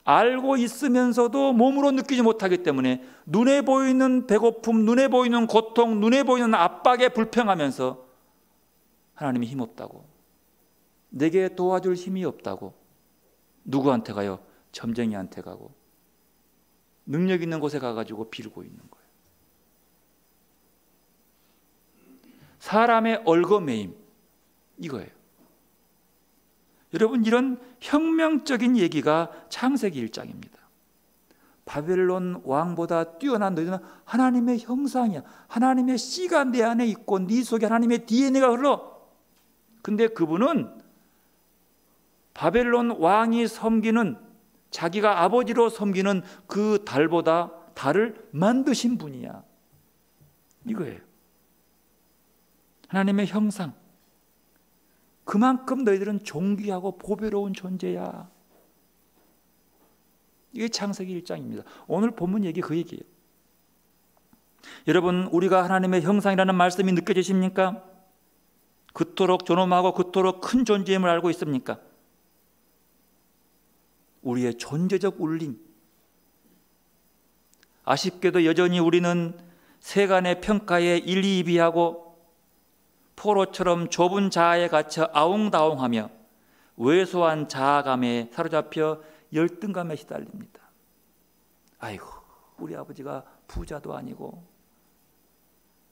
알고 있으면서도 몸으로 느끼지 못하기 때문에 눈에 보이는 배고픔, 눈에 보이는 고통, 눈에 보이는 압박에 불평하면서 하나님이 힘없다고, 내게 도와줄 힘이 없다고, 누구한테 가요? 점쟁이한테 가고 능력 있는 곳에 가가지고 빌고 있는 거예요. 사람의 얽어매임, 이거예요. 여러분, 이런 혁명적인 얘기가 창세기 1장입니다. 바벨론 왕보다 뛰어난 너희는 하나님의 형상이야. 하나님의 씨가 내 안에 있고 네 속에 하나님의 DNA가 흘러. 근데 그분은 바벨론 왕이 섬기는, 자기가 아버지로 섬기는 그 달보다 달을 만드신 분이야. 이거예요. 하나님의 형상. 그만큼 너희들은 존귀하고 보배로운 존재야. 이게 창세기 1장입니다. 오늘 본문 얘기 그 얘기예요. 여러분, 우리가 하나님의 형상이라는 말씀이 느껴지십니까? 그토록 존엄하고 그토록 큰 존재임을 알고 있습니까? 우리의 존재적 울림. 아쉽게도 여전히 우리는 세간의 평가에 일희일비하고 포로처럼 좁은 자아에 갇혀 아웅다웅하며 왜소한 자아감에 사로잡혀 열등감에 시달립니다. 아이고, 우리 아버지가 부자도 아니고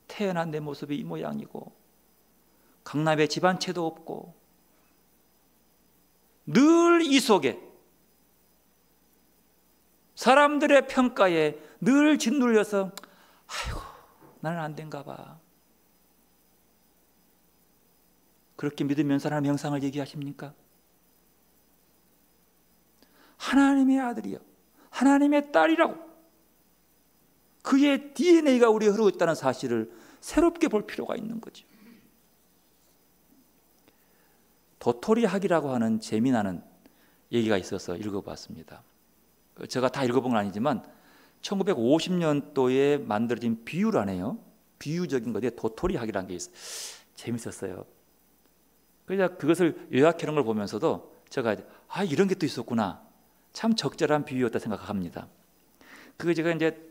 태어난 내 모습이 이 모양이고 강남에 집 한 채도 없고, 늘 이 속에 사람들의 평가에 늘 짓눌려서 아이고, 나는 안 된가 봐. 그렇게 믿으면서 하나님의 형상을 얘기하십니까? 하나님의 아들이요, 하나님의 딸이라고, 그의 DNA가 우리에 흐르고 있다는 사실을 새롭게 볼 필요가 있는 거죠. 도토리학이라고 하는 재미나는 얘기가 있어서 읽어봤습니다. 제가 다 읽어본 건 아니지만 1950년도에 만들어진 비유라네요. 비유적인 것에 도토리학이라는 게 있어요. 재밌었어요. 그래서 그것을 요약하는 걸 보면서도 제가 이런 게 또 있었구나, 참 적절한 비유였다 생각합니다. 그거 제가 이제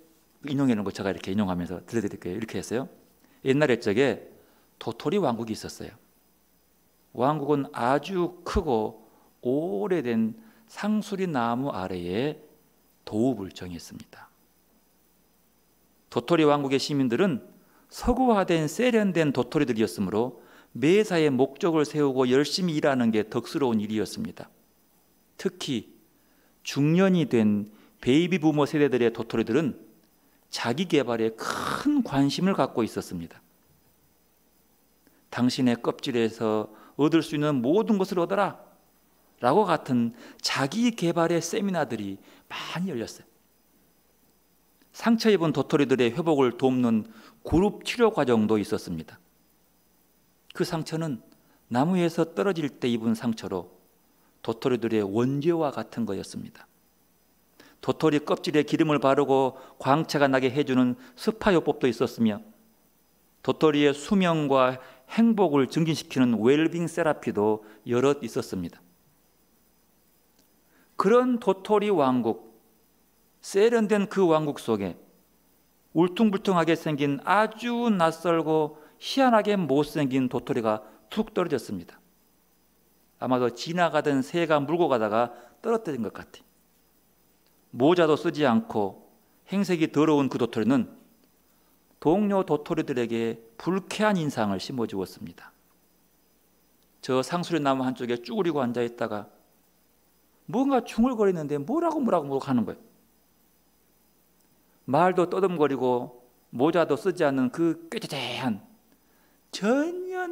인용해 놓은 거 제가 이렇게 인용하면서 들려드릴게요. 이렇게 했어요. 옛날 옛적에 도토리 왕국이 있었어요. 왕국은 아주 크고 오래된 상수리 나무 아래에 도읍을 정했습니다. 도토리 왕국의 시민들은 서구화된 세련된 도토리들이었으므로 매사에 목적을 세우고 열심히 일하는 게 덕스러운 일이었습니다. 특히 중년이 된 베이비 부머 세대들의 도토리들은 자기 개발에 큰 관심을 갖고 있었습니다. 당신의 껍질에서 얻을 수 있는 모든 것을 얻어라 라고 같은 자기 개발의 세미나들이 많이 열렸어요. 상처 입은 도토리들의 회복을 돕는 그룹 치료 과정도 있었습니다. 그 상처는 나무에서 떨어질 때 입은 상처로 도토리들의 원죄와 같은 거였습니다. 도토리 껍질에 기름을 바르고 광채가 나게 해주는 스파요법도 있었으며 도토리의 수명과 행복을 증진시키는 웰빙 세라피도 여럿 있었습니다. 그런 도토리 왕국, 세련된 그 왕국 속에 울퉁불퉁하게 생긴 아주 낯설고 희한하게 못생긴 도토리가 툭 떨어졌습니다. 아마도 지나가던 새가 물고 가다가 떨어뜨린 것 같아요. 모자도 쓰지 않고 행색이 더러운 그 도토리는 동료 도토리들에게 불쾌한 인상을 심어주었습니다. 저 상수리 나무 한쪽에 쭈그리고 앉아있다가 뭔가 중얼거리는데 뭐라고 하는 거예요. 말도 떠듬거리고 모자도 쓰지 않는 그 꾀죄죄한 전혀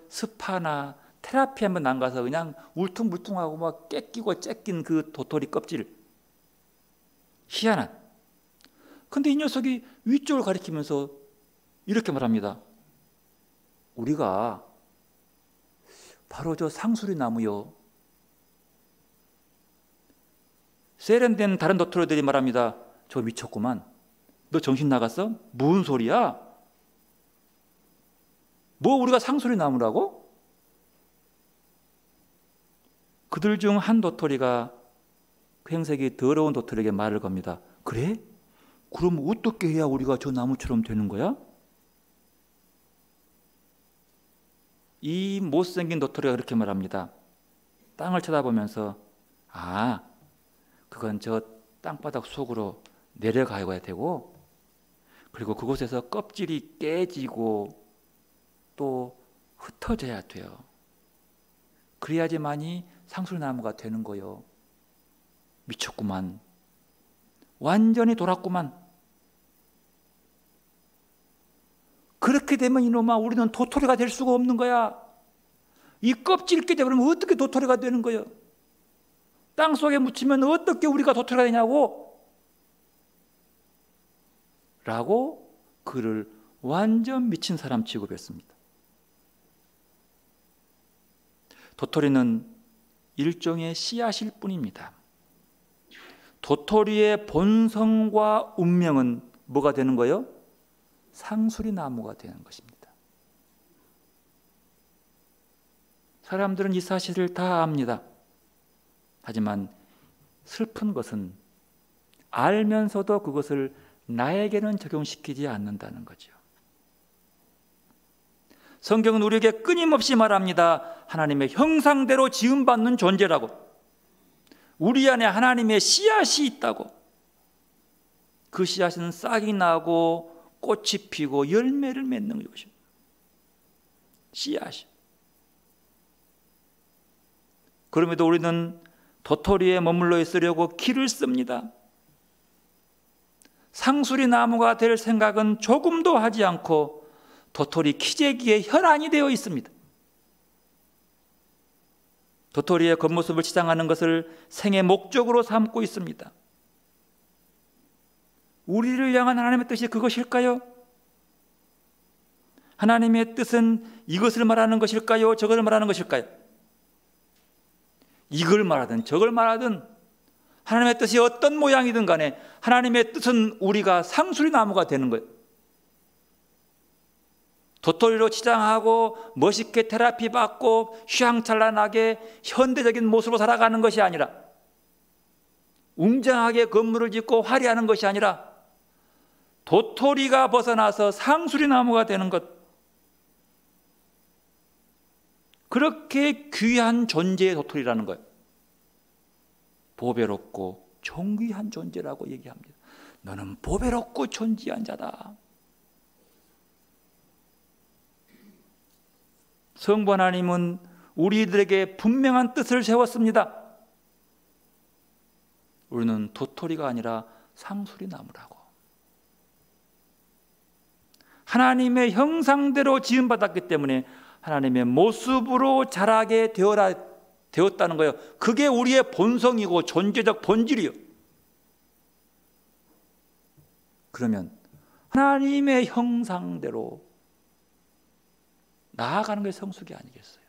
스파나 테라피 한번 안 가서 그냥 울퉁불퉁하고 막 깨끼고 째낀 그 도토리 껍질, 희한한. 근데 이 녀석이 위쪽을 가리키면서 이렇게 말합니다. 우리가 바로 저 상수리 나무요. 세련된 다른 도토리들이 말합니다. 저 미쳤구만. 너 정신 나갔어? 무슨 소리야? 뭐 우리가 상수리 나무라고? 그들 중 한 도토리가 그 행색이 더러운 도토리에게 말을 겁니다. 그래? 그럼 어떻게 해야 우리가 저 나무처럼 되는 거야? 이 못생긴 도토리가 그렇게 말합니다. 땅을 쳐다보면서 그건 저 땅바닥 속으로 내려가야 되고 그리고 그곳에서 껍질이 깨지고 또 흩어져야 돼요. 그래야지만이 상술나무가 되는 거요. 미쳤구만. 완전히 돌았구만. 그렇게 되면 이놈아 우리는 도토리가 될 수가 없는 거야. 이 껍질 깨져버리면 어떻게 도토리가 되는 거예요? 땅속에 묻히면 어떻게 우리가 도토리가 되냐고? 라고 그를 완전 미친 사람 취급했습니다. 도토리는 일종의 씨앗일 뿐입니다. 도토리의 본성과 운명은 뭐가 되는 거예요? 상수리 나무가 되는 것입니다. 사람들은 이 사실을 다 압니다. 하지만 슬픈 것은 알면서도 그것을 나에게는 적용시키지 않는다는 거죠. 성경은 우리에게 끊임없이 말합니다. 하나님의 형상대로 지음받는 존재라고. 우리 안에 하나님의 씨앗이 있다고. 그 씨앗은 싹이 나고 꽃이 피고 열매를 맺는 것입니다. 씨앗이. 그럼에도 우리는 도토리에 머물러 있으려고 기를 씁니다. 상수리 나무가 될 생각은 조금도 하지 않고 도토리 키재기의 혈안이 되어 있습니다. 도토리의 겉모습을 치장하는 것을 생의 목적으로 삼고 있습니다. 우리를 향한 하나님의 뜻이 그것일까요? 하나님의 뜻은 이것을 말하는 것일까요? 저것을 말하는 것일까요? 이걸 말하든 저걸 말하든 하나님의 뜻이 어떤 모양이든 간에 하나님의 뜻은 우리가 상수리 나무가 되는 거예요. 도토리로 치장하고 멋있게 테라피 받고 휘황찬란하게 현대적인 모습으로 살아가는 것이 아니라 웅장하게 건물을 짓고 화려하는 것이 아니라 도토리가 벗어나서 상수리 나무가 되는 것, 그렇게 귀한 존재의 도토리라는 거예요. 보배롭고 존귀한 존재라고 얘기합니다. 너는 보배롭고 존귀한 자다. 성부 하나님은 우리들에게 분명한 뜻을 세웠습니다. 우리는 도토리가 아니라 상수리 나무라고. 하나님의 형상대로 지음받았기 때문에 하나님의 모습으로 자라게 되었다는 거예요. 그게 우리의 본성이고 존재적 본질이요. 그러면 하나님의 형상대로 나아가는 게 성숙이 아니겠어요?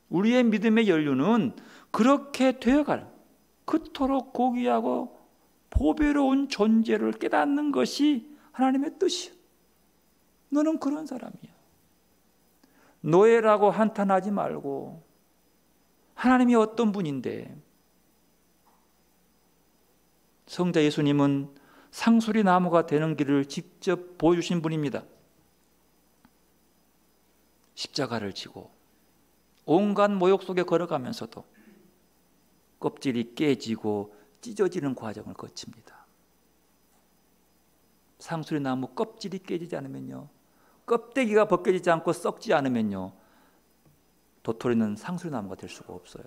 우리의 믿음의 연륜은 그렇게 되어가는, 그토록 고귀하고 보배로운 존재를 깨닫는 것이 하나님의 뜻이야. 너는 그런 사람이야. 노예라고 한탄하지 말고 하나님이 어떤 분인데. 성자 예수님은 상수리 나무가 되는 길을 직접 보여주신 분입니다. 십자가를 지고 온갖 모욕 속에 걸어가면서도 껍질이 깨지고 찢어지는 과정을 거칩니다. 상수리 나무 껍질이 깨지지 않으면요, 껍데기가 벗겨지지 않고 썩지 않으면요, 도토리는 상수리 나무가 될 수가 없어요.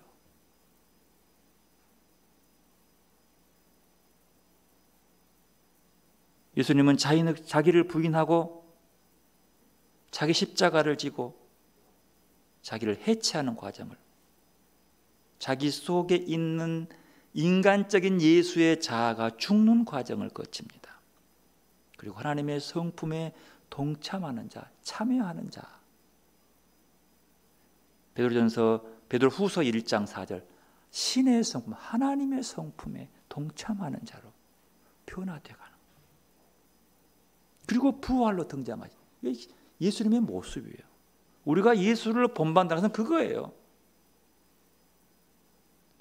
예수님은 자기를 부인하고 자기 십자가를 지고 자기를 해체하는 과정을, 자기 속에 있는 인간적인 예수의 자아가 죽는 과정을 거칩니다. 그리고 하나님의 성품에 동참하는 자, 참여하는 자. 베드로후서 1장 4절, 신의 성품, 하나님의 성품에 동참하는 자로 변화되어가는. 그리고 부활로 등장하죠. 예수님의 모습이에요. 우리가 예수를 본받는다는 것은 그거예요.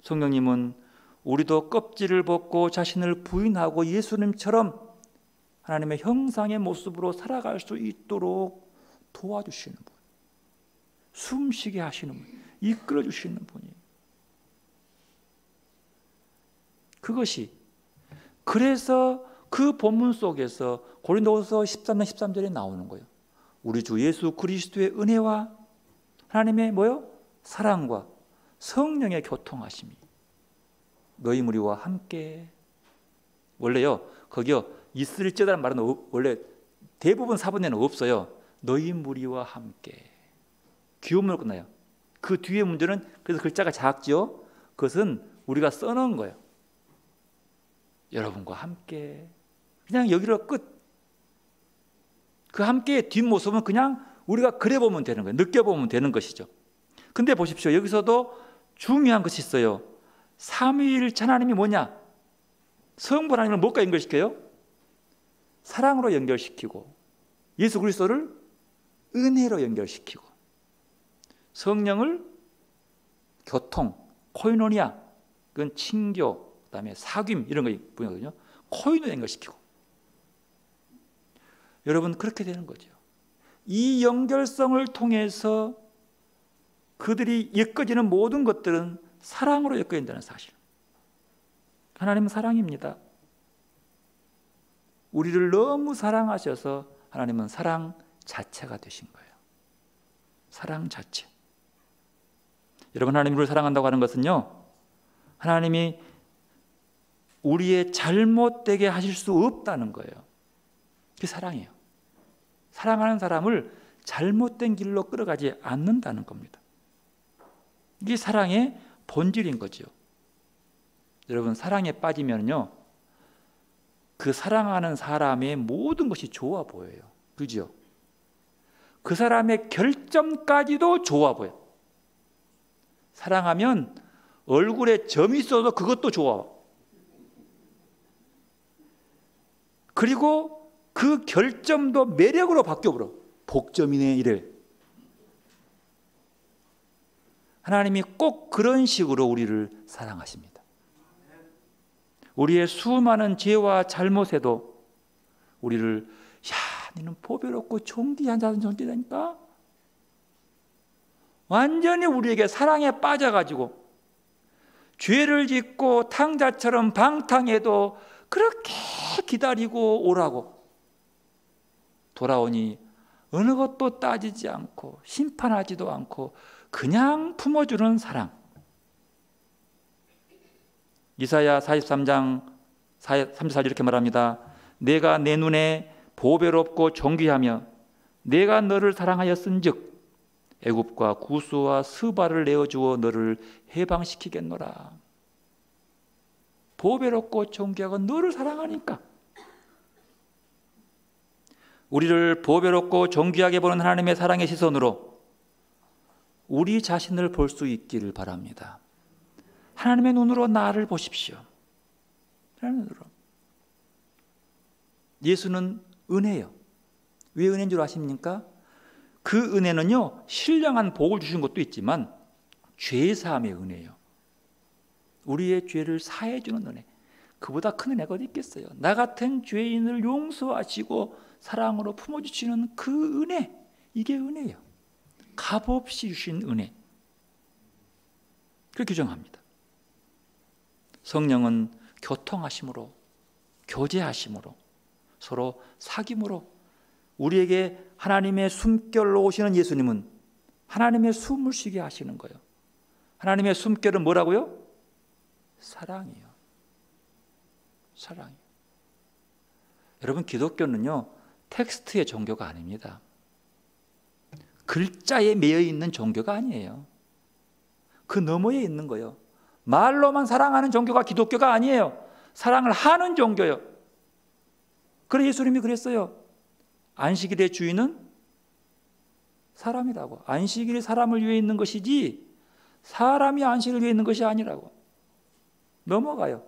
성령님은 우리도 껍질을 벗고 자신을 부인하고 예수님처럼 하나님의 형상의 모습으로 살아갈 수 있도록 도와주시는 분, 숨쉬게 하시는 분, 이끌어 주시는 분이에요. 그것이, 그래서 그 본문 속에서 고린도후서 13장 13절에 나오는 거예요. 우리 주 예수 그리스도의 은혜와 하나님의 사랑과 성령의 교통하심이 너희 무리와 함께. 원래요, 거기요, 있을지라는 말은 원래 대부분 사본에는 없어요. 너희 무리와 함께. 귀음으로 끝나요. 그 뒤에 문제는, 그래서 글자가 작죠. 그것은 우리가 써놓은 거예요. 여러분과 함께. 그냥 여기로 끝. 그 함께의 뒷모습은 그냥 우리가 그래 보면 되는 거예요. 느껴보면 되는 것이죠. 근데 보십시오. 여기서도 중요한 것이 있어요. 삼위일체 하나님이 뭐냐? 성부 하나님을 뭘까 연결시켜요? 사랑으로 연결시키고, 예수 그리스도를 은혜로 연결시키고, 성령을 교통, 코이노니아, 그건 친교, 그다음에 사귐 이런 거 분야거든요. 코이노 연결시키고. 여러분, 그렇게 되는 거죠. 이 연결성을 통해서 그들이 엮어지는 모든 것들은 사랑으로 엮어진다는 사실. 하나님은 사랑입니다. 우리를 너무 사랑하셔서 하나님은 사랑 자체가 되신 거예요. 사랑 자체. 여러분, 하나님이 우리를 사랑한다고 하는 것은요, 하나님이 우리의 잘못되게 하실 수 없다는 거예요. 그게 사랑이에요. 사랑하는 사람을 잘못된 길로 끌어가지 않는다는 겁니다. 이게 사랑의 본질인 거죠. 여러분, 사랑에 빠지면요, 그 사랑하는 사람의 모든 것이 좋아 보여요. 그죠? 그 사람의 결점까지도 좋아 보여. 사랑하면 얼굴에 점이 있어도 그것도 좋아. 그리고 그 결점도 매력으로 바뀌어버려. 복점이네 이래. 하나님이 꼭 그런 식으로 우리를 사랑하십니다. 우리의 수많은 죄와 잘못에도 우리를 너는 보배롭고 존귀한 자는 존재다니까, 완전히 우리에게 사랑에 빠져가지고 죄를 짓고 탕자처럼 방탕해도 그렇게 기다리고 오라고, 돌아오니 어느 것도 따지지 않고 심판하지도 않고 그냥 품어주는 사랑. 이사야 43장 34절 이렇게 말합니다. 내가 내 눈에 보배롭고 존귀하며 내가 너를 사랑하였은즉 애굽과 구스와 스바를 내어주어 너를 해방시키겠노라. 보배롭고 존귀하고 너를 사랑하니까. 우리를 보배롭고 존귀하게 보는 하나님의 사랑의 시선으로 우리 자신을 볼 수 있기를 바랍니다. 하나님의 눈으로 나를 보십시오. 하나님의 눈으로. 예수는 은혜예요. 왜 은혜인 줄 아십니까? 그 은혜는요, 신령한 복을 주신 것도 있지만 죄사함의 은혜예요. 우리의 죄를 사해 주는 은혜. 그보다 큰 은혜가 어디 있겠어요? 나 같은 죄인을 용서하시고 사랑으로 품어주시는 그 은혜, 이게 은혜예요. 값없이 주신 은혜. 그렇게 규정합니다. 성령은 교통하심으로, 교제하심으로, 서로 사귐으로, 우리에게 하나님의 숨결로 오시는 예수님은 하나님의 숨을 쉬게 하시는 거예요. 하나님의 숨결은 뭐라고요? 사랑이에요. 사랑이에요. 여러분, 기독교는요, 텍스트의 종교가 아닙니다. 글자에 매여 있는 종교가 아니에요. 그 너머에 있는 거예요. 말로만 사랑하는 종교가 기독교가 아니에요. 사랑을 하는 종교예요. 그래 예수님이 그랬어요. 안식일의 주인은 사람이라고. 안식일이 사람을 위해 있는 것이지 사람이 안식을 위해 있는 것이 아니라고. 넘어가요.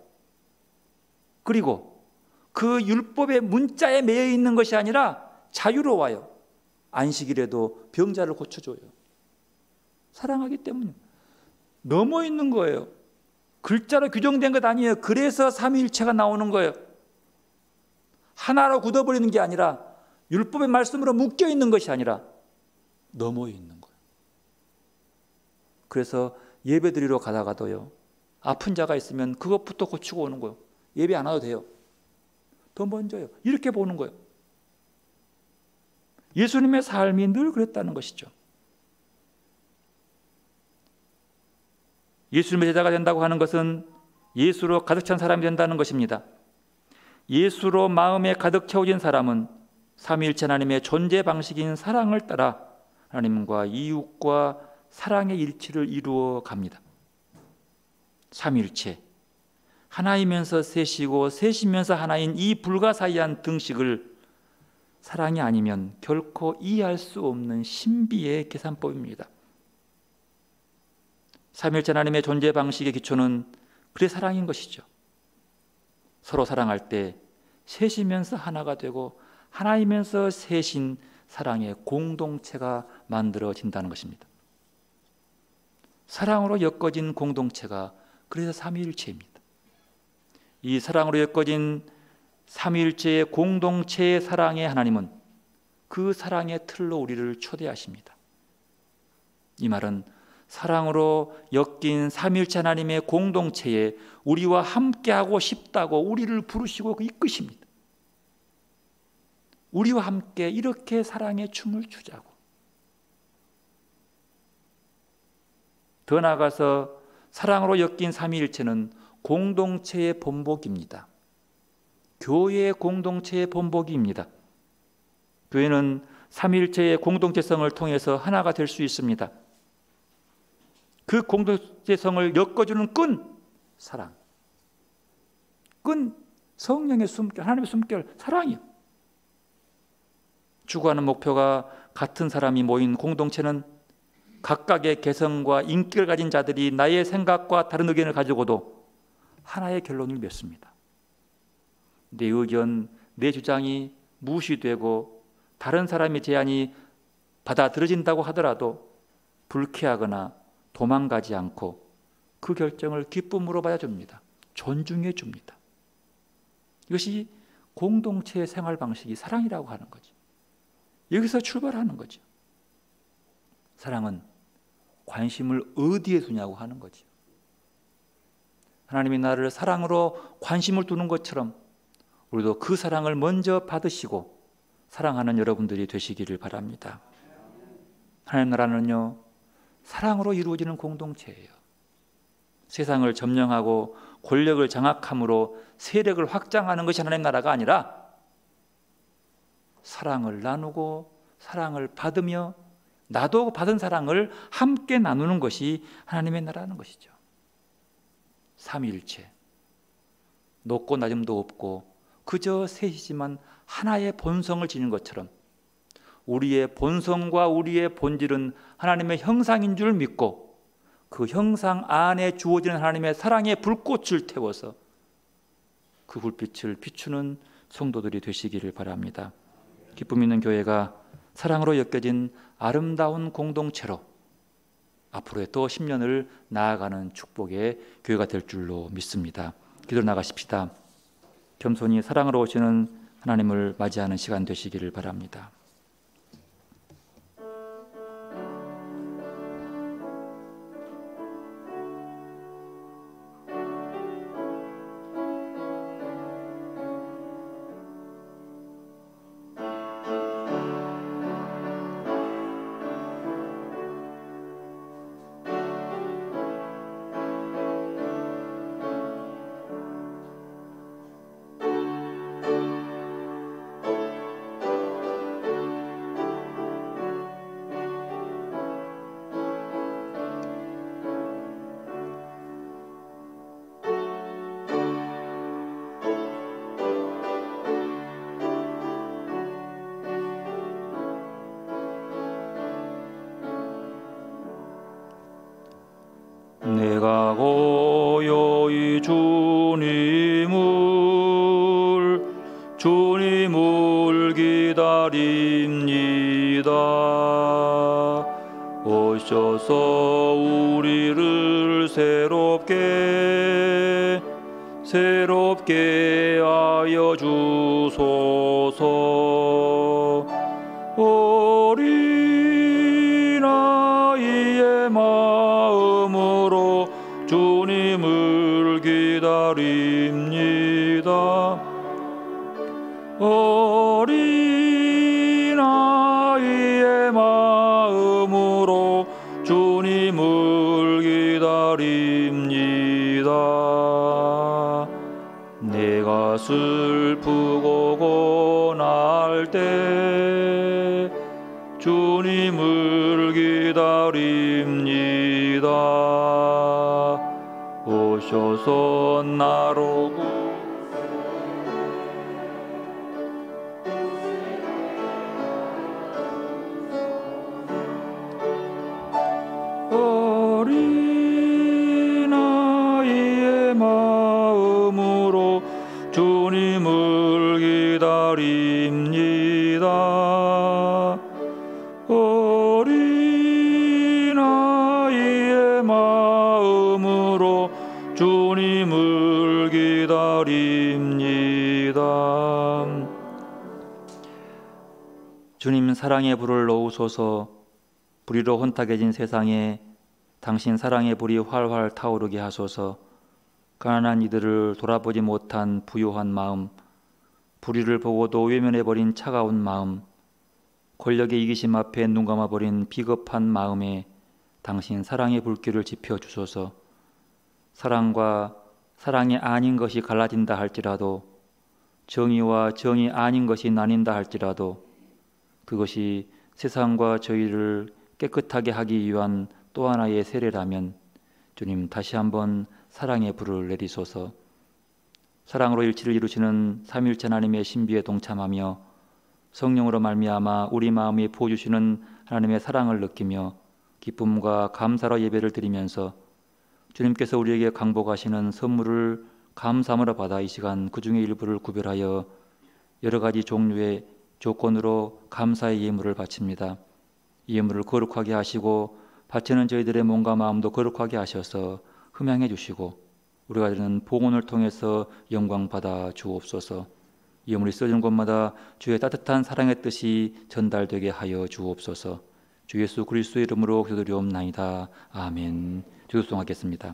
그리고 그 율법의 문자에 매여 있는 것이 아니라 자유로워요. 안식일에도 병자를 고쳐줘요. 사랑하기 때문에 넘어 있는 거예요. 글자로 규정된 것 아니에요. 그래서 삼위일체가 나오는 거예요. 하나로 굳어버리는 게 아니라 율법의 말씀으로 묶여 있는 것이 아니라 넘어 있는 거예요. 그래서 예배 드리러 가다가도요, 아픈 자가 있으면 그것부터 고치고 오는 거예요. 예배 안 와도 돼요. 더 먼저요. 이렇게 보는 거예요. 예수님의 삶이 늘 그랬다는 것이죠. 예수님의 제자가 된다고 하는 것은 예수로 가득 찬 사람이 된다는 것입니다. 예수로 마음에 가득 채워진 사람은 삼위일체 하나님의 존재 방식인 사랑을 따라 하나님과 이웃과 사랑의 일치를 이루어 갑니다. 삼위일체, 하나이면서 셋이고 셋이면서 하나인 이 불가사의한 등식을 사랑이 아니면 결코 이해할 수 없는 신비의 계산법입니다. 삼위일체 하나님의 존재 방식의 기초는 그의 사랑인 것이죠. 서로 사랑할 때 셋이면서 하나가 되고 하나이면서 셋인 사랑의 공동체가 만들어진다는 것입니다. 사랑으로 엮어진 공동체가 그래서 삼위일체입니다. 이 사랑으로 엮어진 삼위일체의 공동체의 사랑의 하나님은 그 사랑의 틀로 우리를 초대하십니다. 이 말은 사랑으로 엮인 삼위일체 하나님의 공동체에 우리와 함께하고 싶다고 우리를 부르시고 이끄십니다. 우리와 함께 이렇게 사랑의 춤을 추자고. 더 나아가서 사랑으로 엮인 삼위일체는 공동체의 본보기입니다. 교회의 공동체의 본보기입니다. 교회는 삼위일체의 공동체성을 통해서 하나가 될 수 있습니다. 그 공동체성을 엮어주는 끈, 사랑. 끈, 성령의 숨결, 하나님의 숨결, 사랑이요. 추구하는 목표가 같은 사람이 모인 공동체는 각각의 개성과 인기를 가진 자들이 나의 생각과 다른 의견을 가지고도 하나의 결론을 맺습니다. 내 의견, 내 주장이 무시되고 다른 사람의 제안이 받아들여진다고 하더라도 불쾌하거나 도망가지 않고 그 결정을 기쁨으로 받아줍니다. 존중해 줍니다. 이것이 공동체의 생활 방식이 사랑이라고 하는 거죠. 여기서 출발하는 거죠. 사랑은 관심을 어디에 두냐고 하는 거죠. 하나님이 나를 사랑으로 관심을 두는 것처럼 우리도 그 사랑을 먼저 받으시고 사랑하는 여러분들이 되시기를 바랍니다. 하나님 나라는요, 사랑으로 이루어지는 공동체예요. 세상을 점령하고 권력을 장악함으로 세력을 확장하는 것이 하나님 나라가 아니라 사랑을 나누고 사랑을 받으며 나도 받은 사랑을 함께 나누는 것이 하나님의 나라는 것이죠. 삼위일체, 높고 낮음도 없고 그저 셋이지만 하나의 본성을 지닌 것처럼 우리의 본성과 우리의 본질은 하나님의 형상인 줄 믿고 그 형상 안에 주어지는 하나님의 사랑의 불꽃을 태워서 그 불빛을 비추는 성도들이 되시기를 바랍니다. 기쁨 있는 교회가 사랑으로 엮여진 아름다운 공동체로 앞으로의 또 10년을 나아가는 축복의 교회가 될 줄로 믿습니다. 기도로 나가십시다. 겸손히 사랑으로 오시는 하나님을 맞이하는 시간 되시기를 바랍니다. 내가 고요히 주님을 기다립니다. 오셔서 우리를 새롭게 하여 주소서. 어린아이의 마음으로 주님을 기다립니다. 어린아이의 마음으로 주님을 기다립니다. 내가 슬프고 고날 때 주님을 기다립니다. 오셔서 나로 어린아이의 마음으로 주님을 기다립니다. 어린아이의 마음으로 주님을 기다립니다. 주님 사랑의 불을 놓으소서. 불의로 혼탁해진 세상에 당신 사랑의 불이 활활 타오르게 하소서. 가난한 이들을 돌아보지 못한 부요한 마음, 불의를 보고도 외면해버린 차가운 마음, 권력의 이기심 앞에 눈 감아버린 비겁한 마음에 당신 사랑의 불길을 지펴주소서. 사랑과 사랑이 아닌 것이 갈라진다 할지라도, 정의와 정의 아닌 것이 나뉜다 할지라도 그것이 세상과 저희를 깨끗하게 하기 위한 또 하나의 세례라면 주님 다시 한번 사랑의 불을 내리소서. 사랑으로 일치를 이루시는 삼위일체 하나님의 신비에 동참하며 성령으로 말미암아 우리 마음이 부어주시는 하나님의 사랑을 느끼며 기쁨과 감사로 예배를 드리면서 주님께서 우리에게 강복하시는 선물을 감사함으로 받아 이 시간 그 중에 일부를 구별하여 여러 가지 종류의 조건으로 감사의 예물을 바칩니다. 이 예물을 거룩하게 하시고 바치는 저희들의 몸과 마음도 거룩하게 하셔서 흠양해 주시고 우리가 드리는 봉헌을 통해서 영광 받아 주옵소서. 이 우물이 쓰여지는 곳마다 주의 따뜻한 사랑의 뜻이 전달되게 하여 주옵소서. 주 예수 그리스도의 이름으로 기도드리옵나이다. 아멘. 기도송하겠습니다.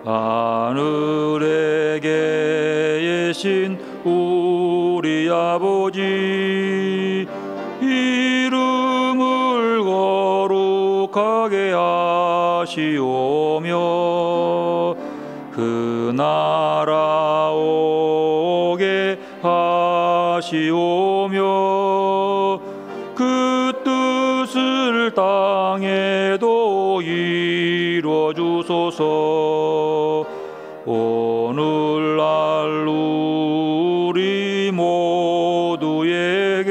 하늘에 계신 우리 아버지, 이름을 거룩하게 하시오며 그 나라 오게 하시오며 그 뜻을 땅에도 이루어 주소서. 오늘날 우리 모두에게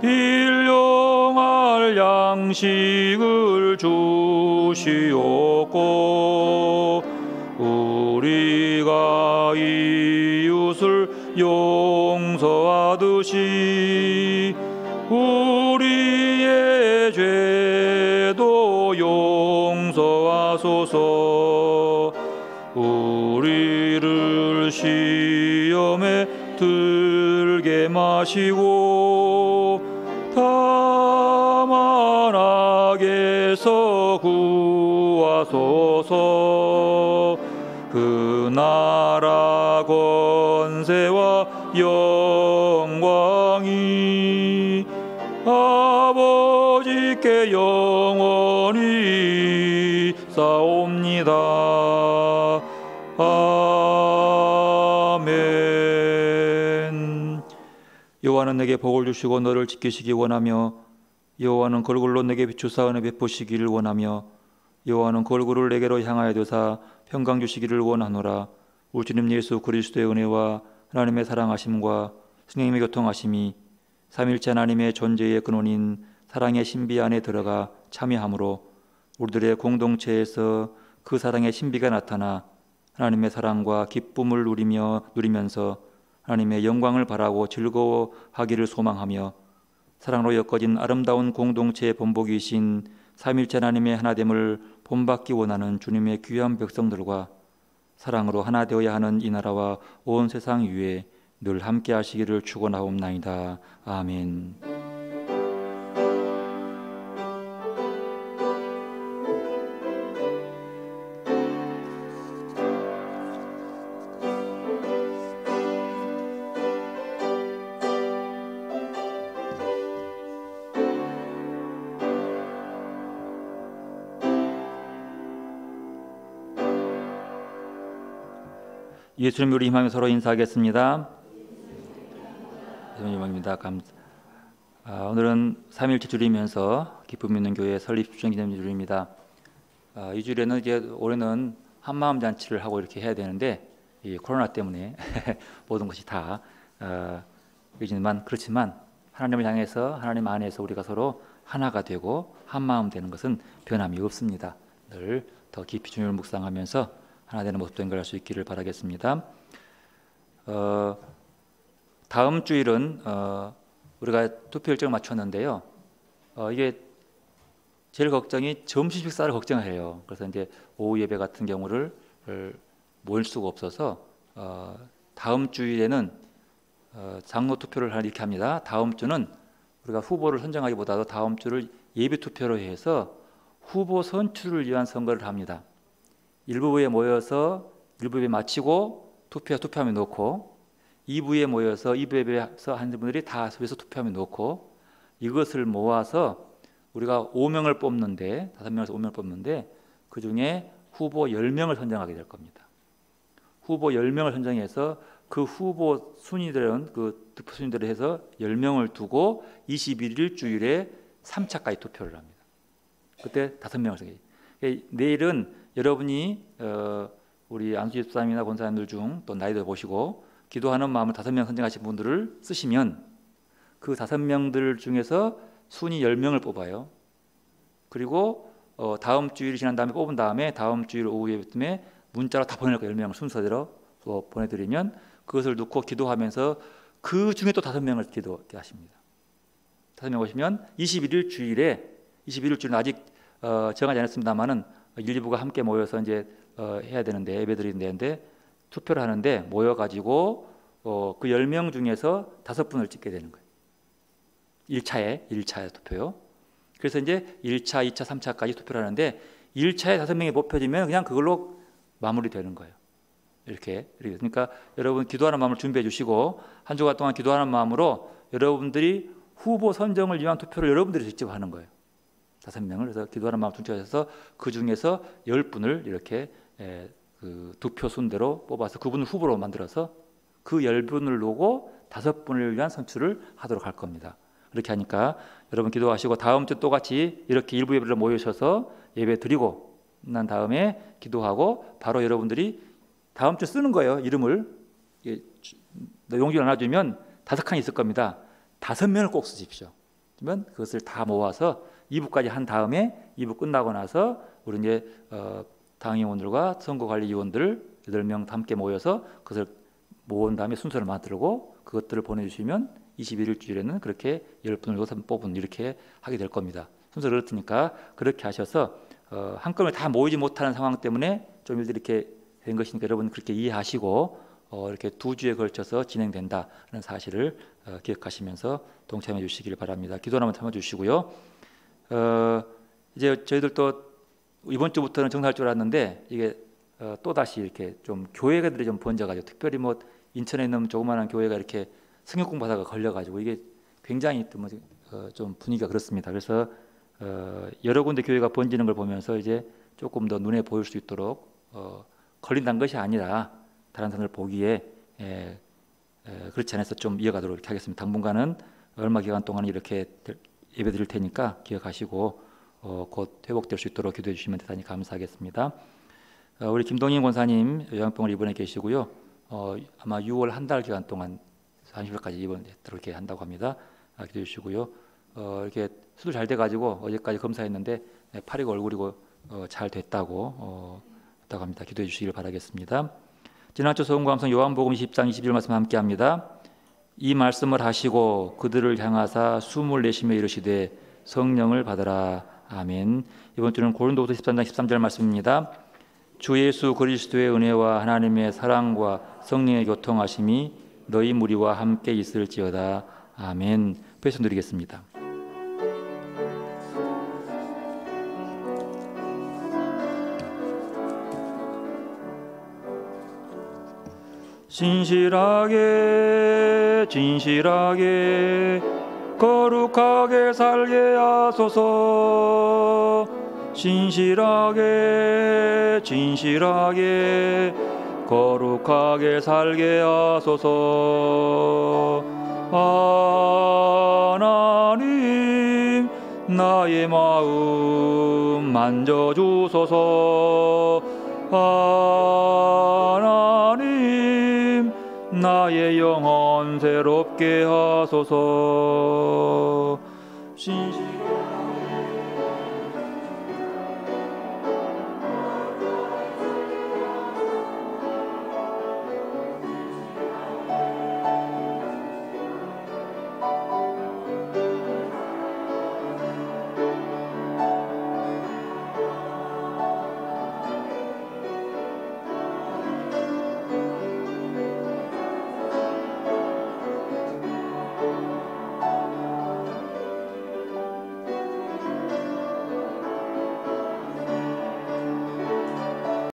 일용할 양식을 주시옵고 우리가 이웃을 용서하듯이 우리의 죄도 용서하소서. 우리를 시험에 들게 마시고 다만 악에서 구하소서. 그 나라 권세와 영광이 아버지께 영원히 싸옵니다. 아멘. 여호와는 내게 복을 주시고 너를 지키시기 원하며 여호와는 그 얼굴로 내게 비추사 은혜 베푸시기를 원하며 여호와는 그 얼굴을 내게로 향하여 두사 평강 주시기를 원하노라. 우리 주님 예수 그리스도의 은혜와 하나님의 사랑하심과 성령님의 교통하심이 삼일체 하나님의 존재의 근원인 사랑의 신비 안에 들어가 참여함으로 우리들의 공동체에서 그 사랑의 신비가 나타나 하나님의 사랑과 기쁨을 누리면서 하나님의 영광을 바라고 즐거워하기를 소망하며 사랑으로 엮어진 아름다운 공동체의 본보기이신 삼일체 하나님의 하나됨을 본받기 원하는 주님의 귀한 백성들과 사랑으로 하나 되어야 하는 이 나라와 온 세상 위에 늘 함께 하시기를 축원하옵나이다. 아멘. 예수님 우리 힘하며 서로 인사하겠습니다. 예수님입니다. 오늘은 3일째 주일이면서 기쁨 있는 교회 설립 주전 기념 주일입니다. 이 주일에는 이제 올해는 한마음 잔치를 하고 이렇게 해야 되는데 이 코로나 때문에 모든 것이 다 그렇지만 하나님을 향해서 하나님 안에서 우리가 서로 하나가 되고 한마음 되는 것은 변함이 없습니다. 늘 더 깊이 주님을 묵상하면서 하나 되는 모습 연결할 수 있기를 바라겠습니다. 다음 주일은 우리가 투표 일정을 맞췄는데요. 이게 제일 걱정이 점심 식사를 걱정해요. 그래서 이제 오후 예배 같은 경우를 모일 수가 없어서 다음 주일에는 장로 투표를 이렇게 합니다. 다음 주는 우리가 후보를 선정하기보다도 다음 주를 예비 투표로 해서 후보 선출을 위한 선거를 합니다. 일부에 모여서 1부에 마치고 투표함에 놓고 2부에 모여서 2부에서 한 분들이 다 서에서 투표함에 놓고 이것을 모아서 우리가 5명을 뽑는데 5명에서 5명을 뽑는데 그중에 후보 10명을 선정하게 될 겁니다. 후보 10명을 선정해서 그 후보 순위들은 그 투표 순위들을 해서 10명을 두고 21일 주일에 3차까지 투표를 합니다. 그때 5명을 선정해요. 내일은 여러분이 우리 안수 집사님이나 권사님들 중 또 나이들 보시고 기도하는 마음을 5명 선정하신 분들을 쓰시면 그 5명들 중에서 순위 10명을 뽑아요. 그리고 다음 주일이 지난 다음에 뽑은 다음에 다음 주일 오후 예배쯤에 문자로 다 보내놓고 10명을 순서대로 보내드리면 그것을 놓고 기도하면서 그 중에 또 5명을 기도하게 하십니다. 5명 오시면 21일 주일에 21일 주일은 아직 정하지 않았습니다만은 일부가 함께 모여서 이제 해야 되는데 예배드리는 데인데 투표를 하는데 모여가지고 그 10명 중에서 5분을 찍게 되는 거예요. 1차 투표요. 그래서 이제 1차, 2차, 3차까지 투표를 하는데 1차에 5명이 뽑혀지면 그냥 그걸로 마무리되는 거예요. 이렇게. 그러니까 여러분 기도하는 마음을 준비해 주시고 한 주간 동안 기도하는 마음으로 여러분들이 후보 선정을 위한 투표를 여러분들이 직접 하는 거예요. 5명을. 그래서 기도하는 마음을 준비해서 그 중에서 10분을 이렇게 그 득표 순대로 뽑아서 그분을 후보로 만들어서 그 10분을 놓고 5분을 위한 선출을 하도록 할 겁니다. 그렇게 하니까 여러분 기도하시고 다음 주 똑같이 이렇게 일부 예배를 모이셔서 예배 드리고 난 다음에 기도하고 바로 여러분들이 다음 주 쓰는 거예요. 이름을 용지를 나눠주면 5칸이 있을 겁니다. 5명을 꼭 쓰십시오. 그러면 그것을 다 모아서 2부까지 한 다음에 2부 끝나고 나서 우리 이제 당의원들과 선거관리위원들 8명 함께 모여서 그것을 모은 다음에 순서를 만들고 그것들을 보내주시면 21일 주일에는 그렇게 10분을 넣어서 뽑은 이렇게 하게 될 겁니다. 순서를 그렇으니까 그렇게 하셔서 한꺼번에 다 모이지 못하는 상황 때문에 좀 일들이 이렇게 된 것이니까 여러분 그렇게 이해하시고 이렇게 2주에 걸쳐서 진행된다는 사실을 기억하시면서 동참해 주시기를 바랍니다. 기도 한번 참아 주시고요. 이제 저희들도 이번 주부터는 정상할 줄 알았는데 이게 또 다시 이렇게 좀 교회가들이 좀 번져가지고 특별히 뭐 인천에 있는 조그마한 교회가 이렇게 성역 공부하다가 걸려가지고 이게 굉장히 좀 분위기가 그렇습니다. 그래서 여러 군데 교회가 번지는 걸 보면서 이제 조금 더 눈에 보일 수 있도록 걸린다는 것이 아니라 다른 사람들 보기에 그렇지 않아서 좀 이어가도록 이렇게 하겠습니다. 당분간은 얼마 기간 동안 이렇게 예배 드릴 테니까 기억하시고 곧 회복될 수 있도록 기도해 주시면 대단히 감사하겠습니다. 우리 김동인 권사님 요양병원 입원해 계시고요. 아마 6월 한 달 기간 동안 30일까지 입원하도록 이렇게 한다고 합니다. 기도해 주시고요. 이렇게 수술 잘 돼가지고 어제까지 검사했는데 팔이고 얼굴이고 잘 됐다고 합니다. 기도해 주시기를 바라겠습니다. 지난주 소음감성 요한복음 20장 21절 말씀 함께합니다. 이 말씀을 하시고 그들을 향하사 숨을 내쉬며 이르시되 성령을 받으라. 아멘. 이번 주는 고린도후서 13장 13절 말씀입니다. 주 예수 그리스도의 은혜와 하나님의 사랑과 성령의 교통하심이 너희 무리와 함께 있을지어다. 아멘. 배송 드리겠습니다. 진실하게 진실하게 거룩하게 살게 하소서. 진실하게 진실하게 거룩하게 살게 하소서. 하나님 나의 마음 만져주소서. 하나님 나의 영혼 새롭게 하소서. 진실하게